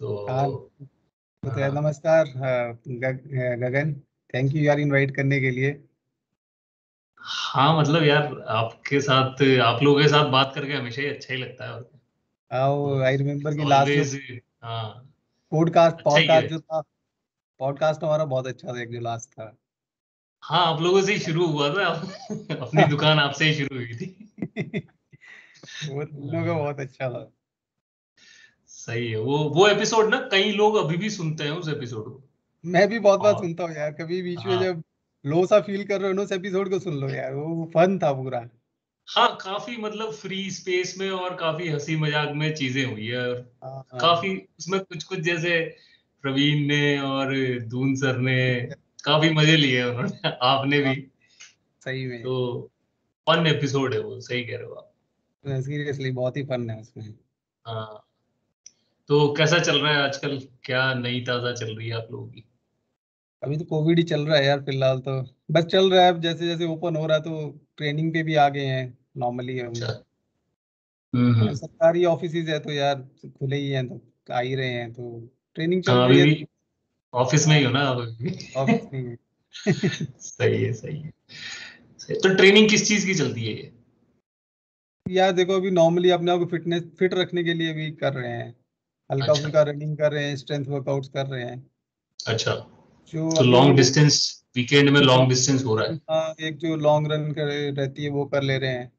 हाँ, तो तो नमस्कार गगन, थैंक यू यार इनवाइट करने के लिए। हाँ मतलब यार आपके साथ, आप लोगों के साथ बात करके हमेशा ही अच्छा ही लगता है। और आओ, तो आई रिमेम्बर कि लास्ट जो ऑलवेज, हाँ पॉडकास्ट अच्छा ही पॉडकास्ट है। जो था, पॉडकास्ट हमारा बहुत अच्छा था, एक जो लास्ट था। हाँ आप लोगों से ही शुरू हुआ था। अपनी दुकान आपसे ही शुरू हुई थी। वो तीनों का हाँ, बहुत अच्छा था। सही है। वो एपिसोड ना कई लोग अभी भी सुनते हैं उस एपिसोड को। मैं भी बहुत बार और सुनता हूँ यार, कभी बीच में हाँ जब लो सा फील कर रहे हो ना, उस एपिसोड को सुन लो यार, वो फन था पूरा। हाँ, काफी मतलब फ्री स्पेस में और काफी हंसी मजाक में चीजें हुई है। और हाँ हाँ, काफी उसमें कुछ कुछ जैसे प्रवीण ने और दून सर ने काफी मजे लिए हैं उन्होंने, आपने हाँ, भी। सही में। तो फन एपिसोड है वो, सही कह रहे हो आप। सीरियसली बहुत ही फन है उसमें। हाँ, तो कैसा चल रहा है आजकल? क्या नई ताजा चल रही है आप लोगों की? अभी तो कोविड ही चल रहा है यार, फिलहाल तो बस चल रहा है। अब जैसे जैसे ओपन हो रहा है तो ट्रेनिंग पे भी आ गए हैं नॉर्मली हम। अच्छा। हम्म। सरकारी ऑफिस है तो यार खुले ही हैं, तो आ ही रहे हैं, तो ट्रेनिंग चल हाँ रही अभी है। भी ऑफिस में ही हो ना आप अभी भी? ऑफिस में ही है। सही है, सही है। सही है। तो ट्रेनिंग किस चीज की चलती है ये? यार देखो, अभी नॉर्मली अपने आप को फिटनेस फिट रखने के लिए भी कर रहे हैं। हल्का अच्छा। फुल्का रनिंग कर रहे हैं, स्ट्रेंथ वर्कआउट्स कर रहे हैं। अच्छा, जो तो अभी लॉन्ग वो डिस्टेंस, वीकेंड में लॉन्ग डिस्टेंस हो रहा है? एक जो लॉन्ग रन कर रहती है वो कर ले रहे हैं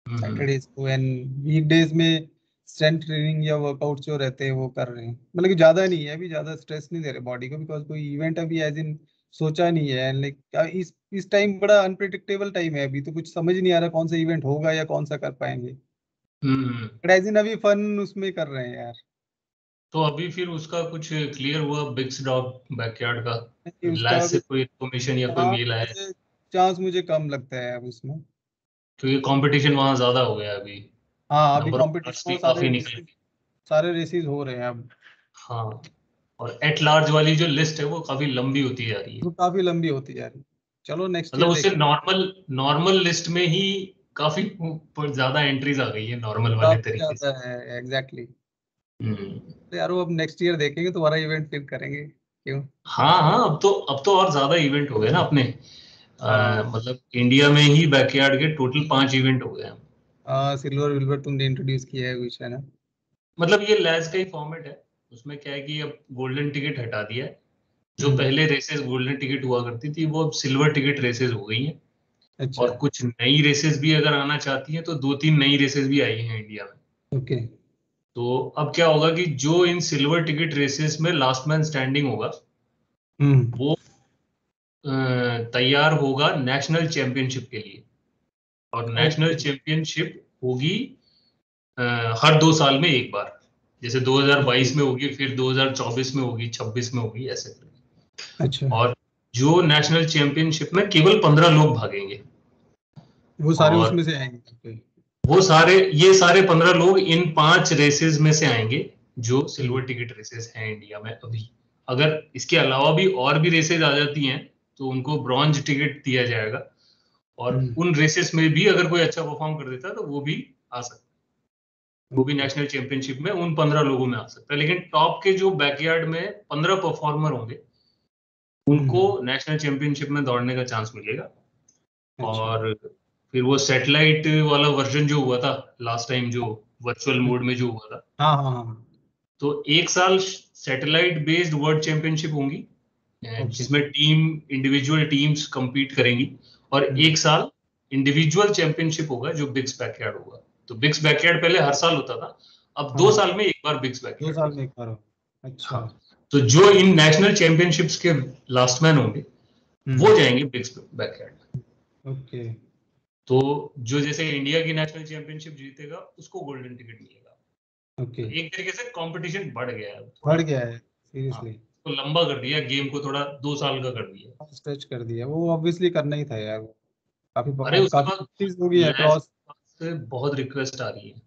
हम्म। सैटरडेज को, एंड वीकडेज में स्ट्रेंथ ट्रेनिंग या वर्कआउट जो रहते हैं वो कर रहे हैं। मतलब कि ज्यादा नहीं है, अभी ज्यादा स्ट्रेस नहीं दे रहे बॉडी को, बिकॉज कोई इवेंट अभी एज इन सोचा नहीं है। लाइक इस टाइम बड़ा अनप्रिडिक्टेबल टाइम है, अभी तो कुछ समझ नहीं आ रहा कौन सा इवेंट होगा या कौन सा कर पाएंगे। हम्म। बट एज इन अभी फन उसमें कर रहे हैं यार। तो अभी फिर उसका कुछ क्लियर हुआ बिग्स डॉग बैकयार्ड का? नहीं, लास्ट उसका से कुछ कोई इन्फॉर्मेशन या कोई चांस मेल आया है? मुझे चांस मुझे कम लगता है अब उसमें। क्योंकि कंपटीशन वहां ज्यादा हो गया है अभी। हाँ, अभी नंबर ऑफ कार्ड्स कंपटीशन भी और काफी निकल गए। सारे रेसेस हो रहे हैं अब। हाँ, और एट लार्ज वाली जो लिस्ट है वो काफी लंबी होती जा रही है। तो काफी लंबी होती जा रही है। चलो नेक्स्ट मतलब ईयर उससे देखते नॉर्मल नॉर्मल लिस्ट में ही काफी ज्यादा एंट्रीज आ गई है नॉर्मल हैं। वाले काफी तरीके से। ज्यादा है, एग्जैक्टली। हम्म। तो यार वो अब नेक्स्ट ईयर देखेंगे, तुम्हारा इवेंट फिर करेंगे, क्यों। हाँ हाँ, अब तो और ज्यादा इवेंट हो गए ना अपने। हाँ मतलब इंडिया में ही बैकयार्ड के टोटल 5 इवेंट हो गए हैं। हाँ, सिल्वर विल्वर तुमने इंट्रोड्यूस किया है कुछ, है ना। मतलब ये लैस का ही फॉर्मेट है। उसमें क्या है कि अब गोल्डन टिकट हटा दिया है। जो हम्म। पहले रेसेस गोल्डन टिकट हुआ करती थी वो अब सिल्वर टिकट रेसेस हो गई हैं। अच्छा। और कुछ नई रेसेस भी अगर आना चाहती हैं तो 2-3 नई रेसेस भी आई हैं इंडिया में। ओके। तो अब क्या होगा कि जो इन सिल्वर टिकट रेसेस में लास्ट मैन स्टैंडिंग होगा हम्म। वो तैयार होगा नेशनल चैंपियनशिप के लिए। और नेशनल ओके। चैंपियनशिप होगी हर 2 साल में एक बार। जैसे ओके। 2022 में होगी, फिर 2024 में होगी, 26 में होगी, ऐसे करके। अच्छा, और जो नेशनल चैंपियनशिप में केवल 15 लोग भागेंगे। वो सारे और उसमें से आएंगे। ओके। ये सारे 15 लोग इन 5 रेसेस में से आएंगे जो हम्म। सिल्वर टिकट रेसेस हैं इंडिया में अभी। अगर इसके अलावा भी और भी रेसेस आ जाती हैं तो उनको ब्रॉन्ज टिकट दिया जाएगा। और हम्म। उन रेसेस में भी अगर कोई अच्छा परफॉर्म कर देता है तो वो भी आ सकता है। वो भी ओके। नेशनल चैंपियनशिप में उन 15 लोगों में आ सकता है। लेकिन टॉप के जो बैकयार्ड में 15 परफॉर्मर होंगे उनको हम्म। नेशनल चैंपियनशिप में दौड़ने का चांस मिलेगा। अच्छा। और फिर वो सैटेलाइट वाला वर्जन जो हुआ था लास्ट टाइम, जो वर्चुअल मोड में जो हुआ था, हाँ हाँ हाँ। तो एक साल सैटेलाइट बेस्ड वर्ल्ड चैंपियनशिप होंगी ओके। जिसमें टीम इंडिविजुअल टीम्स compete करेंगी। और एक साल इंडिविजुअल चैंपियनशिप होगा जो बिग्स बैकयार्ड होगा। तो बिग्स बैकयार्ड पहले हर साल होता था, अब दो हाँ, साल में एक बार बिग्स दो बैकयार्ड साल होगा। में एक बार हो। अच्छा। हाँ, तो जो इन नेशनल चैंपियनशिप्स के लास्ट मैन होंगे वो हम्म। जाएंगे बिग्स बैकयार्ड। ओके। तो जो जैसे इंडिया की नेशनल चैंपियनशिप जीतेगा उसको गोल्डन टिकट मिलेगा। ओके। तो एक तरीके से कंपटीशन बढ़ गया है थोड़ा। बढ़ गया है हाँ, सीरियसली। तो लंबा कर दिया गेम को, थोड़ा 2 साल का कर दिया। स्ट्रेच कर दिया, वो ऑब्वियसली करना ही था यार। काफी अरे अब उसके काफी बाद चीज हो गई है लैस अक्रॉस। से बहुत रिक्वेस्ट आ रही है।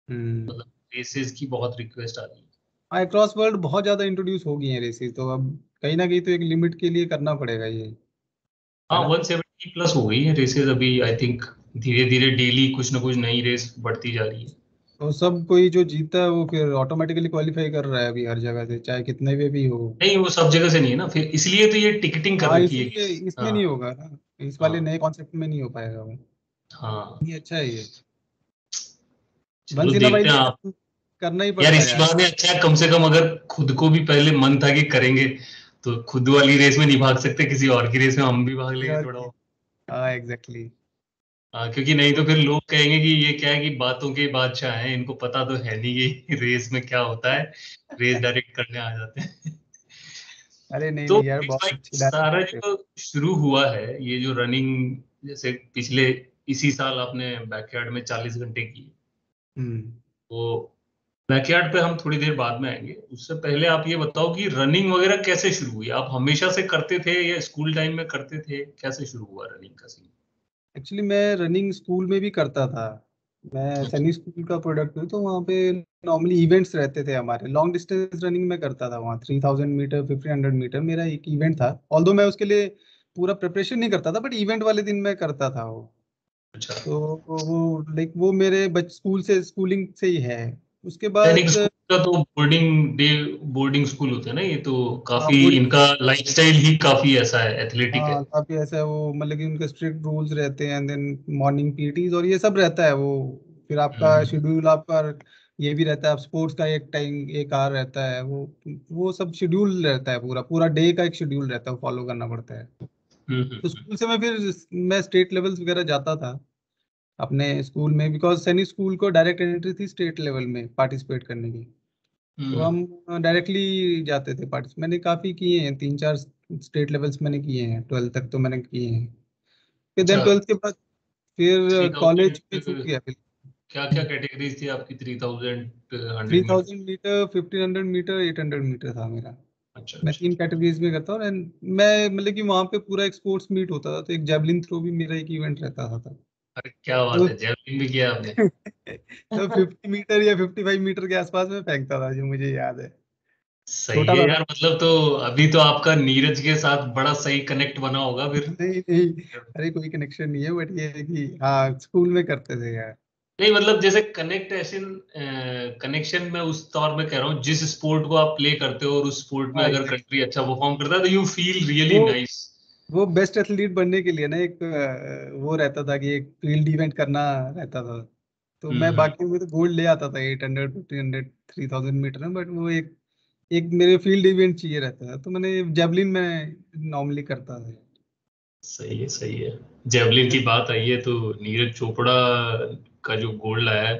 हम्म। मतलब रेसेस की बहुत रिक्वेस्ट आ रही है। हाँ, अक्रॉस वर्ल्ड बहुत ज्यादा इंट्रोड्यूस हो गई है रेसेस, तो अब कहीं ना कहीं तो एक लिमिट के लिए करना पड़ेगा ये, है हाँ, ना। 170 प्लस हो गई है रेसेस अभी, आई थिंक। धीरे धीरे डेली कुछ ना कुछ नई रेस बढ़ती जा रही है। तो सब कोई जो जीता है वो फिर ऑटोमेटिकली क्वालिफाई कर रहा है अभी हर जगह से, चाहे कितने भी हो। नहीं, वो सब जगह से नहीं है ना, फिर इसलिए तो ये टिकटिंग कर हाँ रखी है इसीलिए कि इसमें नहीं हाँ। होगा ना, इस वाले हाँ। नए कॉन्सेप्ट में नहीं हो पाएगा वो। हाँ। ये अच्छा है ये, चलो वंस इन अ देखते हैं आप। वाइल करना ही यार पड़ता है इसी यार। बहाने अच्छा है, कम से कम अगर खुद को भी पहले मन था कि करेंगे, तो खुद वाली रेस में नहीं भाग सकते, किसी और की रेस में हम भी भाग लेंगे और थोड़ा। हाँ एग्जैक्टली। हाँ, क्योंकि नहीं तो फिर लोग कहेंगे कि ये क्या है कि बातों के बादशाह हैं, इनको पता तो है नहीं कि रेस में क्या होता है, रेस डायरेक्ट करने आ जाते हैं। अरे नहीं तो नहीं यार, इस बहुत भाई अच्छी डायरेक्ट सारा करते हो। जो शुरू हुआ है, ये जो रनिंग, जैसे पिछले इसी साल आपने बैकयार्ड में 40 घंटे की, हम्म। तो बैकयार्ड पे हम थोड़ी देर बाद में आएंगे। उससे पहले आप ये बताओ कि रनिंग वगैरह कैसे शुरू हुई, आप हमेशा से करते थे या स्कूल टाइम में करते थे, कैसे शुरू हुआ रनिंग का सीन? एक्चुअली मैं रनिंग स्कूल में भी करता था। मैं अच्छा। सैनिक स्कूल का प्रोडक्ट हूँ, तो वहाँ पे नॉर्मली इवेंट्स रहते थे हमारे। लॉन्ग डिस्टेंस रनिंग में करता था वहाँ, 3000 मीटर 1500 मीटर मेरा एक इवेंट था। ऑल्दो मैं उसके लिए पूरा प्रिपरेशन नहीं करता था, बट इवेंट वाले दिन मैं करता था वो। अच्छा। तो वो लाइक वो मेरे स्कूल से, स्कूलिंग से ही है। उसके सैनिक बाद स्कूल का तो बोर्डिंग डे, बोर्डिंग स्कूल होते हैं ना ये, तो हाँ काफी इनका लाइफस्टाइल ही काफी ऐसा है, एथलेटिक है। हाँ काफी ऐसा है वो, मतलब कि उनके स्ट्रिक्ट रूल्स रहते हैं, देन मॉर्निंग पीटीज और ये सब रहता है वो। फिर आपका हम्म। शेड्यूल आपका ये भी रहता है, आप स्पोर्ट्स का एक टाइम एक आवर रहता है वो सब शेड्यूल रहता है, पूरा पूरा डे का एक शेड्यूल रहता है, वो फॉलो करना पड़ता है। तो हम्म। स्कूल से मैं फिर मैं स्टेट लेवल्स वगैरह जाता था अपने स्कूल में, बिकॉज सैनिक स्कूल को डायरेक्ट एंट्री थी स्टेट लेवल में पार्टिसिपेट करने की। तो हम्म। हम डायरेक्टली जाते थे पार्टिसिपेट, मैंने काफ़ी किए हैं, 3 4 स्टेट लेवल्स मैंने किए हैं, 12th तक तो मैंने किए हैं। फिर देन अच्छा। 12th के बाद फिर 3000, कॉलेज में छूट गया फिर। क्या क्या कैटेगरीज थी आपकी? 3000, 100 मीटर? 3000 मीटर 1500 मीटर 800 मीटर था मेरा। अच्छा मैं अच्छा 3 अच्छा। कैटेगरीज में करता हूँ, and मैं मतलब कि वहाँ पे पूरा एक स्पोर्ट्स मीट होता था, तो एक जेवलिन थ्रो भी मेरा एक इवेंट रहता था तब। अरे क्या बात तो है, जेवलिन भी किया आपने? तो 50 मीटर या 55 मीटर के आसपास में फेंकता था, जो मुझे याद है। सही छोटा है था यार, तब। मतलब तो अभी तो आपका नीरज के साथ बड़ा सही कनेक्ट बना होगा फिर। नहीं नहीं, अरे कोई कनेक्शन नहीं है, बट ये है कि हाँ स्कूल में करते थे यार। नहीं मतलब जैसे कनेक्ट ऐसे, कनेक्शन में उस तौर में कह रहा हूँ, जिस स्पोर्ट को आप प्ले करते हो और उस स्पोर्ट में हाँ अगर एग्जैक्ट। कंट्री अच्छा परफॉर्म करता है तो यू फील रियली वो नाइस। वो बेस्ट एथलीट बनने के लिए ना एक वो रहता था कि एक फील्ड इवेंट करना रहता था। तो मैं हम्म। बाकी में तो गोल्ड ले आता था 800 1500 3000 मीटर में, बट वो एक एक मेरे फील्ड इवेंट चाहिए रहता था, तो मैंने जेवलिन में नॉर्मली करता था। सही है, सही है। जेवलिन की बात आई है तो नीरज चोपड़ा का जो गोल्ड आया है,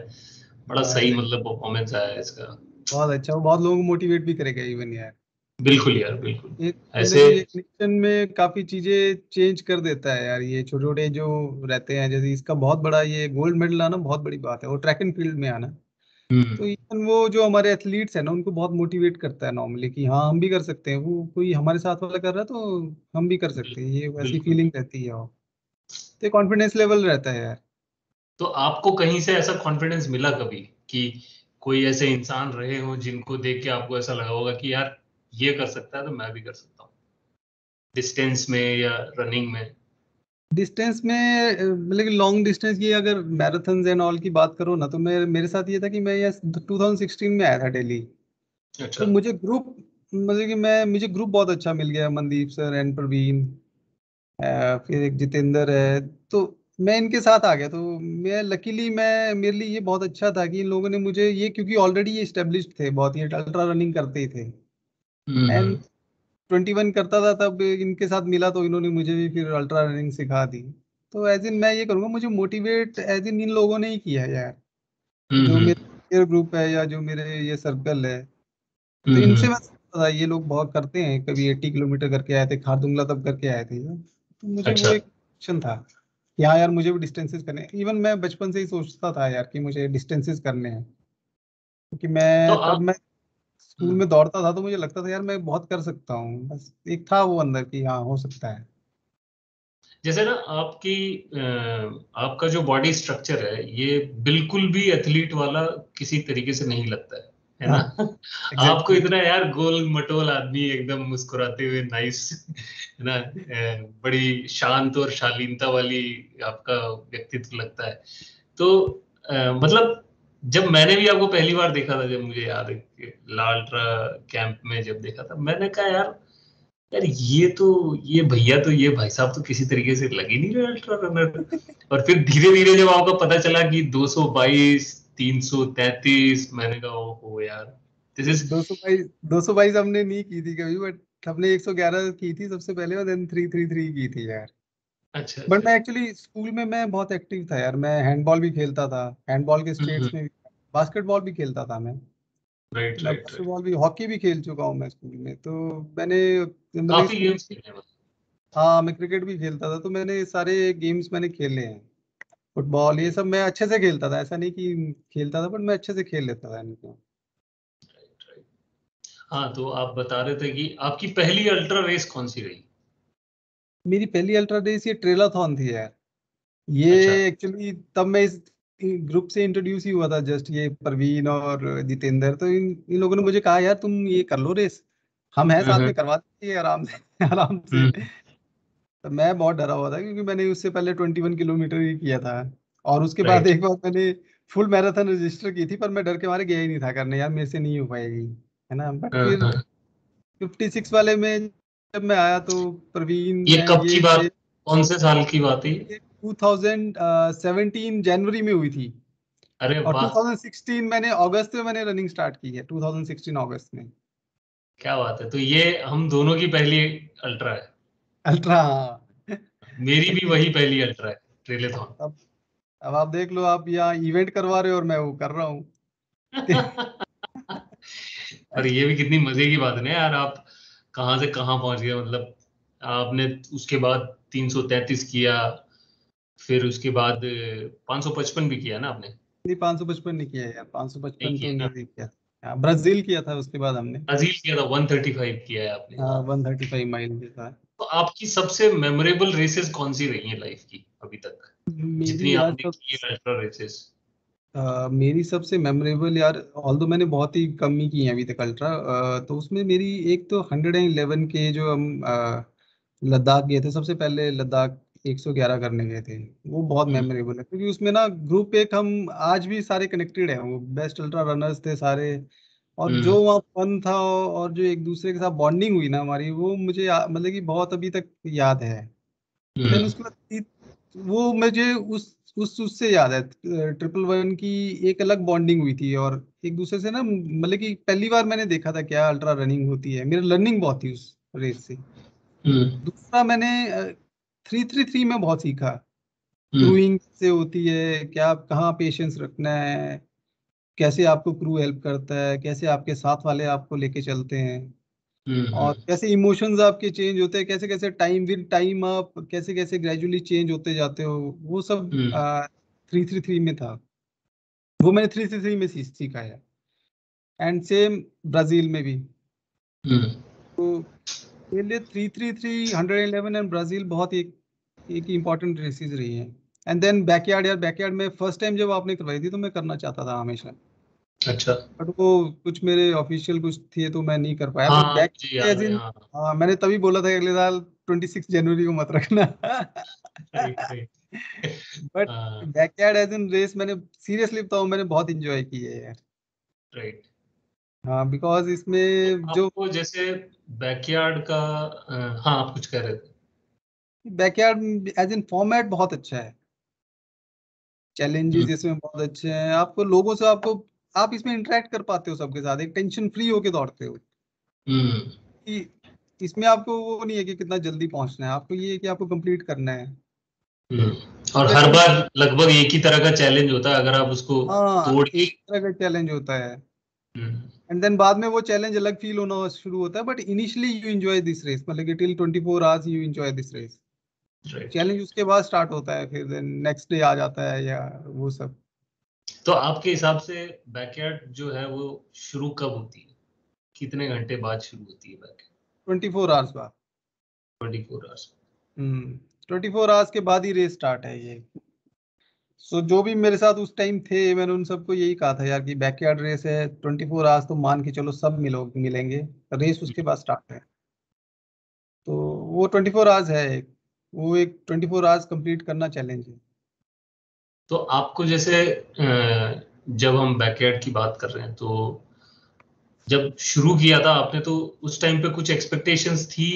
बड़ा सही एग्जैक्ट, मतलब परफॉर्मेंस आया है इसका। बहुत अच्छा, वो बहुत लोगों को मोटिवेट भी करेगा इवन यार। बिल्कुल यार, बिल्कुल। एक मतलब ऐसे। कि एक नेशन में काफी चीजें चेंज कर देता है यार, ये छोटे छोटे जो रहते हैं, जैसे इसका बहुत बड़ा ये गोल्ड मेडल आना बहुत बड़ी बात है, और ट्रैक एंड फील्ड में आना। हम्म। तो इवन वो जो हमारे एथलीट्स हैं ना, उनको बहुत मोटिवेट करता है नॉर्मली कि हाँ हम भी कर सकते हैं, वो कोई हमारे साथ वाला कर रहा है तो हम भी कर सकते हैं, ये वैसी बिल्कुल फीलिंग बिल्कुल। रहती है। और तो कॉन्फिडेंस लेवल रहता है यार। तो आपको कहीं से ऐसा कॉन्फिडेंस मिला कभी कि कोई ऐसे इंसान रहे हो जिनको देख के आपको ऐसा लगा होगा कि यार ये कर सकता है तो मैं भी कर सकता हूँ, डिस्टेंस में या रनिंग में? डिस्टेंस में मतलब कि लॉन्ग डिस्टेंस की अगर मैराथन एंड ऑल की बात करो ना, तो मैं मेरे साथ ये था कि मैं ये 2016 में आया था दिल्ली। अच्छा। तो मुझे ग्रुप, मतलब कि मैं मुझे ग्रुप बहुत अच्छा मिल गया, मनदीप सर एंड प्रवीण, फिर एक जितेंद्र है। तो मैं इनके साथ आ गया, तो मैं लकीली मैं मेरे लिए ये बहुत अच्छा था कि इन लोगों ने मुझे ये, क्योंकि ऑलरेडी ये स्टेब्लिश्ड थे बहुत, ये अल्ट्रा रनिंग करते ही थे। एंड हम्म। 21 करता था तब इनके साथ मिला, तो इन्होंने मुझे भी फिर अल्ट्रा रनिंग सिखा दी। तो एज इन मैं ये करूँगा, मुझे मोटिवेट एज इन इन लोगों ने ही किया है यार, जो हम्म। मेरे peer ग्रुप है या जो मेरे ये सर्कल है। तो हम्म। इनसे मैं सीखता था, ये लोग बहुत करते हैं, कभी 80 किलोमीटर करके आए थे खारदुंगला तब करके आए थे ये। तो मुझे वो अच्छा। एक ऑप्शन था कि हाँ यार मुझे भी डिस्टेंसेस करने हैं। इवन मैं बचपन से ही सोचता था यार कि मुझे डिस्टेंसेस करने हैं, क्योंकि तो मैं तब आप। मैं स्कूल में दौड़ता था, तो मुझे लगता था यार मैं बहुत कर सकता हूँ, बस एक था वो अंदर कि हाँ हो सकता है। जैसे ना आपकी आपका जो बॉडी स्ट्रक्चर है ये बिल्कुल भी एथलीट वाला किसी तरीके से नहीं लगता है हाँ ना? आपको एग्जैक्टली। इतना यार गोल मटोल आदमी, एकदम मुस्कुराते हुए नाइस, है ना, बड़ी शांत और शालीनता वाली आपका व्यक्तित्व लगता है। तो मतलब जब मैंने भी आपको पहली बार देखा था, जब मुझे याद है कि लाल अल्ट्रा कैंप में जब देखा था, मैंने कहा यार यार ये भैया तो, ये भाई साहब तो किसी तरीके से लग ही नहीं रहे अल्ट्रा रनर। और फिर धीरे धीरे जब आपको पता चला कि 222, 333, मैंने कहा ओहो यार, दिस इज 222 हमने नहीं की थी कभी, बट हमने 111 की थी सबसे पहले, और देन 333 की थी यार। अच्छा बट अच्छा। मैं एक्चुअली स्कूल में मैं बहुत एक्टिव था यार, मैं हैंडबॉल भी खेलता था, हैंडबॉल के स्टेट्स में, बास्केटबॉल भी खेलता था मैं। तो राइट मैं राइट राइट। बास्केटबॉल भी, हॉकी भी खेल चुका हूँ मैं स्कूल में, तो मैंने मतलब काफी स्कूल, गेम्स खेले हैं मतलब। हाँ मैं क्रिकेट भी खेलता था, तो मैंने सारे गेम्स मैंने खेले हैं। फुटबॉल ये राइट सब मैं अच्छे से खेलता था, ऐसा नहीं कि खेलता था, बट मैं अच्छे से खेल लेता था इनको। Right right. हाँ, तो आप बता रहे थे कि आपकी पहली अल्ट्रा रेस कौन सी रही? मेरी पहली अल्ट्रा रेस ये ट्रेलाथॉन थी यार। ये अच्छा। एक्चुअली तब मैं इस ग्रुप से इंट्रोड्यूस ही हुआ था जस्ट, ये प्रवीण और जितेंद्र, तो इन लोगों ने मुझे कहा यार तुम ये कर लो रेस, हम हैं साथ हम्म में, करवा देंगे आराम से आराम से। हम्म तो मैं बहुत डरा हुआ था, क्योंकि मैंने उससे पहले 21 किलोमीटर ही किया था, और उसके बाद राइट। एक बार मैंने फुल मैराथन रजिस्टर की थी, पर मैं डर के मारे गया ही नहीं था करने, यार मेरे से नहीं हो पाएगी, है ना। बट फिर हाँ। 56 वाले में जब मैं आया, तो प्रवीण ये एंड कब की ये थे। बात, कौन से साल की बात है ये? ये 2017 जनवरी में हुई थी, अरे और वाह, 2016 मैंने अगस्त में मैंने रनिंग स्टार्ट की है, 2016 अगस्त में। क्या बात है। तो ये हम दोनों की पहली अल्ट्रा है। अल्ट्रा। मेरी भी वही पहली अल्ट्रा है, ट्रेलेथॉन। अब अब आप देख लो, आप यहाँ इवेंट करवा रहे हो और मैं वो कर रहा हूँ। और ये भी कितनी मजे की बात है ना यार, आप कहाँ से कहाँ पहुंच गए मतलब। आपने उसके बाद 333 किया, फिर उसके बाद 555 भी किया ना आपने? नहीं, 555 नहीं किया यार, नहीं 555 तो किया ना? नहीं किया। हाँ, ब्राजील किया था उसके बाद हमने। ब्राजील किया था, 135 किया है आपने। हाँ, 135 माइल के था। तो आपकी सबसे मेमोरेबल रेसेस कौन सी रही हैं लाइफ की अभी तक, मेरी जितनी यार आपने सब की है अल्ट्रा रेसेस? मेरी सबसे मेमोरेबल यार, ऑल्दो मैंने बहुत ही कम ही की है अभी तक अल्ट्रा, तो उसमें मेरी एक तो 111 के जो हम लद्दाख गए थे सबसे पहले, लद्दाख 111 करने गए थे, वो बहुत हम्म मेमोरेबल है, क्योंकि उसमें ना ग्रुप एक हम आज भी सारे कनेक्टेड हैं, वो बेस्ट अल्ट्रा रनर्स थे सारे, और जो हम्म वहाँ फन था और जो एक दूसरे के साथ बॉन्डिंग हुई ना हमारी, वो मुझे मतलब कि बहुत अभी तक याद है। देन हम्म उसके बाद वो मुझे उस उससे याद है, 111 की एक अलग बॉन्डिंग हुई थी, और एक दूसरे से ना, मतलब कि पहली बार मैंने देखा था क्या अल्ट्रा रनिंग होती है, मेरा लर्निंग बहुत थी उस रेस से। हम्म दूसरा मैंने 333 में बहुत सीखा, हम्म क्रूइंग से होती है क्या, कहाँ पेशेंस रखना है, कैसे आपको क्रू हेल्प करता है, कैसे आपके साथ वाले आपको लेके चलते हैं, और हम्म कैसे इमोशंस आपके चेंज होते हैं, कैसे कैसे टाइम विद टाइम आप कैसे कैसे ग्रेजुअली चेंज होते जाते हो, वो सब हम्म 333 में था, वो मैंने 333 में सीखा है। एंड सेम ब्राजील में भी, हम्म तो मेरे लिए 333, 111 एंड ब्राजील बहुत एक एक इम्पॉर्टेंट रेसेस रही हैं। एंड देन बैकयार्ड, यार बैकयार्ड में फर्स्ट टाइम जब आपने करवाई थी, तो मैं करना चाहता था हमेशा, अच्छा। बट वो कुछ मेरे ऑफिशियल कुछ थे, तो मैं नहीं कर पाया, हाँ बट बैक मुझे याद एज है, इन, हाँ। हाँ मैंने तभी बोला था कि अगले साल 26 जनवरी को मत रखना। Right right. बट हाँ। बैकयार्ड एज इन रेस मैंने सीरियसली बताऊं, मैंने बहुत इंजॉय की है यार। राइट। हाँ, बिकॉज तो इसमें जो आपको जैसे बैकयार्ड का हाँ, आप कुछ कह रहे थे? बैकयार्ड एज इन फॉर्मेट बहुत अच्छा है, हम्म चैलेंजेस इसमें बहुत अच्छे हैं, आपको लोगों से आपको, आप इसमें इंटरेक्ट कर पाते हो सबके साथ, एक टेंशन फ्री होके दौड़ते हो, हम्म कि इसमें आपको वो नहीं है कि कितना जल्दी पहुंचना है, आपको ये है कि आपको कंप्लीट करना है। हम्म। और हर जैसे, बार लगभग एक ही तरह का चैलेंज होता है, अगर आप उसको हाँ तोड़ के। एक तरह का चैलेंज होता है, हम्म एंड देन बाद में वो चैलेंज अलग फील होना शुरू होता है, but initially you enjoy this race, मतलब कि till 24 hours you enjoy this race. Right challenge right. उसके बाद स्टार्ट होता है, फिर देन नेक्स्ट डे आ जाता है या वो सब। तो आपके हिसाब से बैकयार्ड जो है वो शुरू कब होती है, कितने घंटे बाद शुरू होती है बैकयार्ड? 24 आवर्स बाद। 24 आवर्स? 24 आवर्स के बाद ही रेस स्टार्ट है ये। सो जो भी मेरे साथ उस टाइम थे, मैंने उन सबको यही कहा था यार, कि बैकयार्ड रेस है, 24 आवर्स तो मान के चलो सब मिलेंगे, रेस उसके बाद स्टार्ट है। तो वो 24 आवर्स है वो एक 24 आवर्स कंप्लीट करना चैलेंज है। तो आपको जैसे जब हम बैकयार्ड की बात कर रहे हैं, तो जब शुरू किया था आपने, तो उस टाइम पे कुछ एक्सपेक्टेशंस थी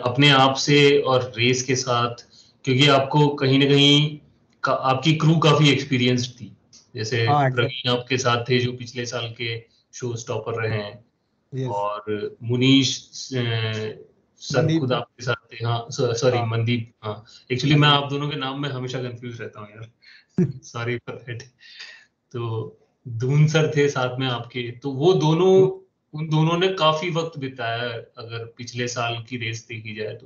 अपने आप से और रेस के साथ? क्योंकि आपको कहीं ना कहीं आपकी क्रू काफी एक्सपीरियंस्ड थी, जैसे हाँ प्रवीण एग्जैक्टली। आपके साथ थे जो पिछले साल के शो स्टॉपर रहे हैं, यस। और मुनीश सर मनदीप खुद सर। आपके साथ थे। हाँ सॉरी, हाँ मनदीप, हाँ। एक्चुअली मैं मनदीप। आप दोनों के नाम में हमेशा कंफ्यूज रहता हूँ यार, सॉरी फॉर दैट। तो धून सर थे साथ में आपके, तो वो दोनों, उन दोनों ने काफी वक्त बिताया है, अगर पिछले साल की रेस देखी जाए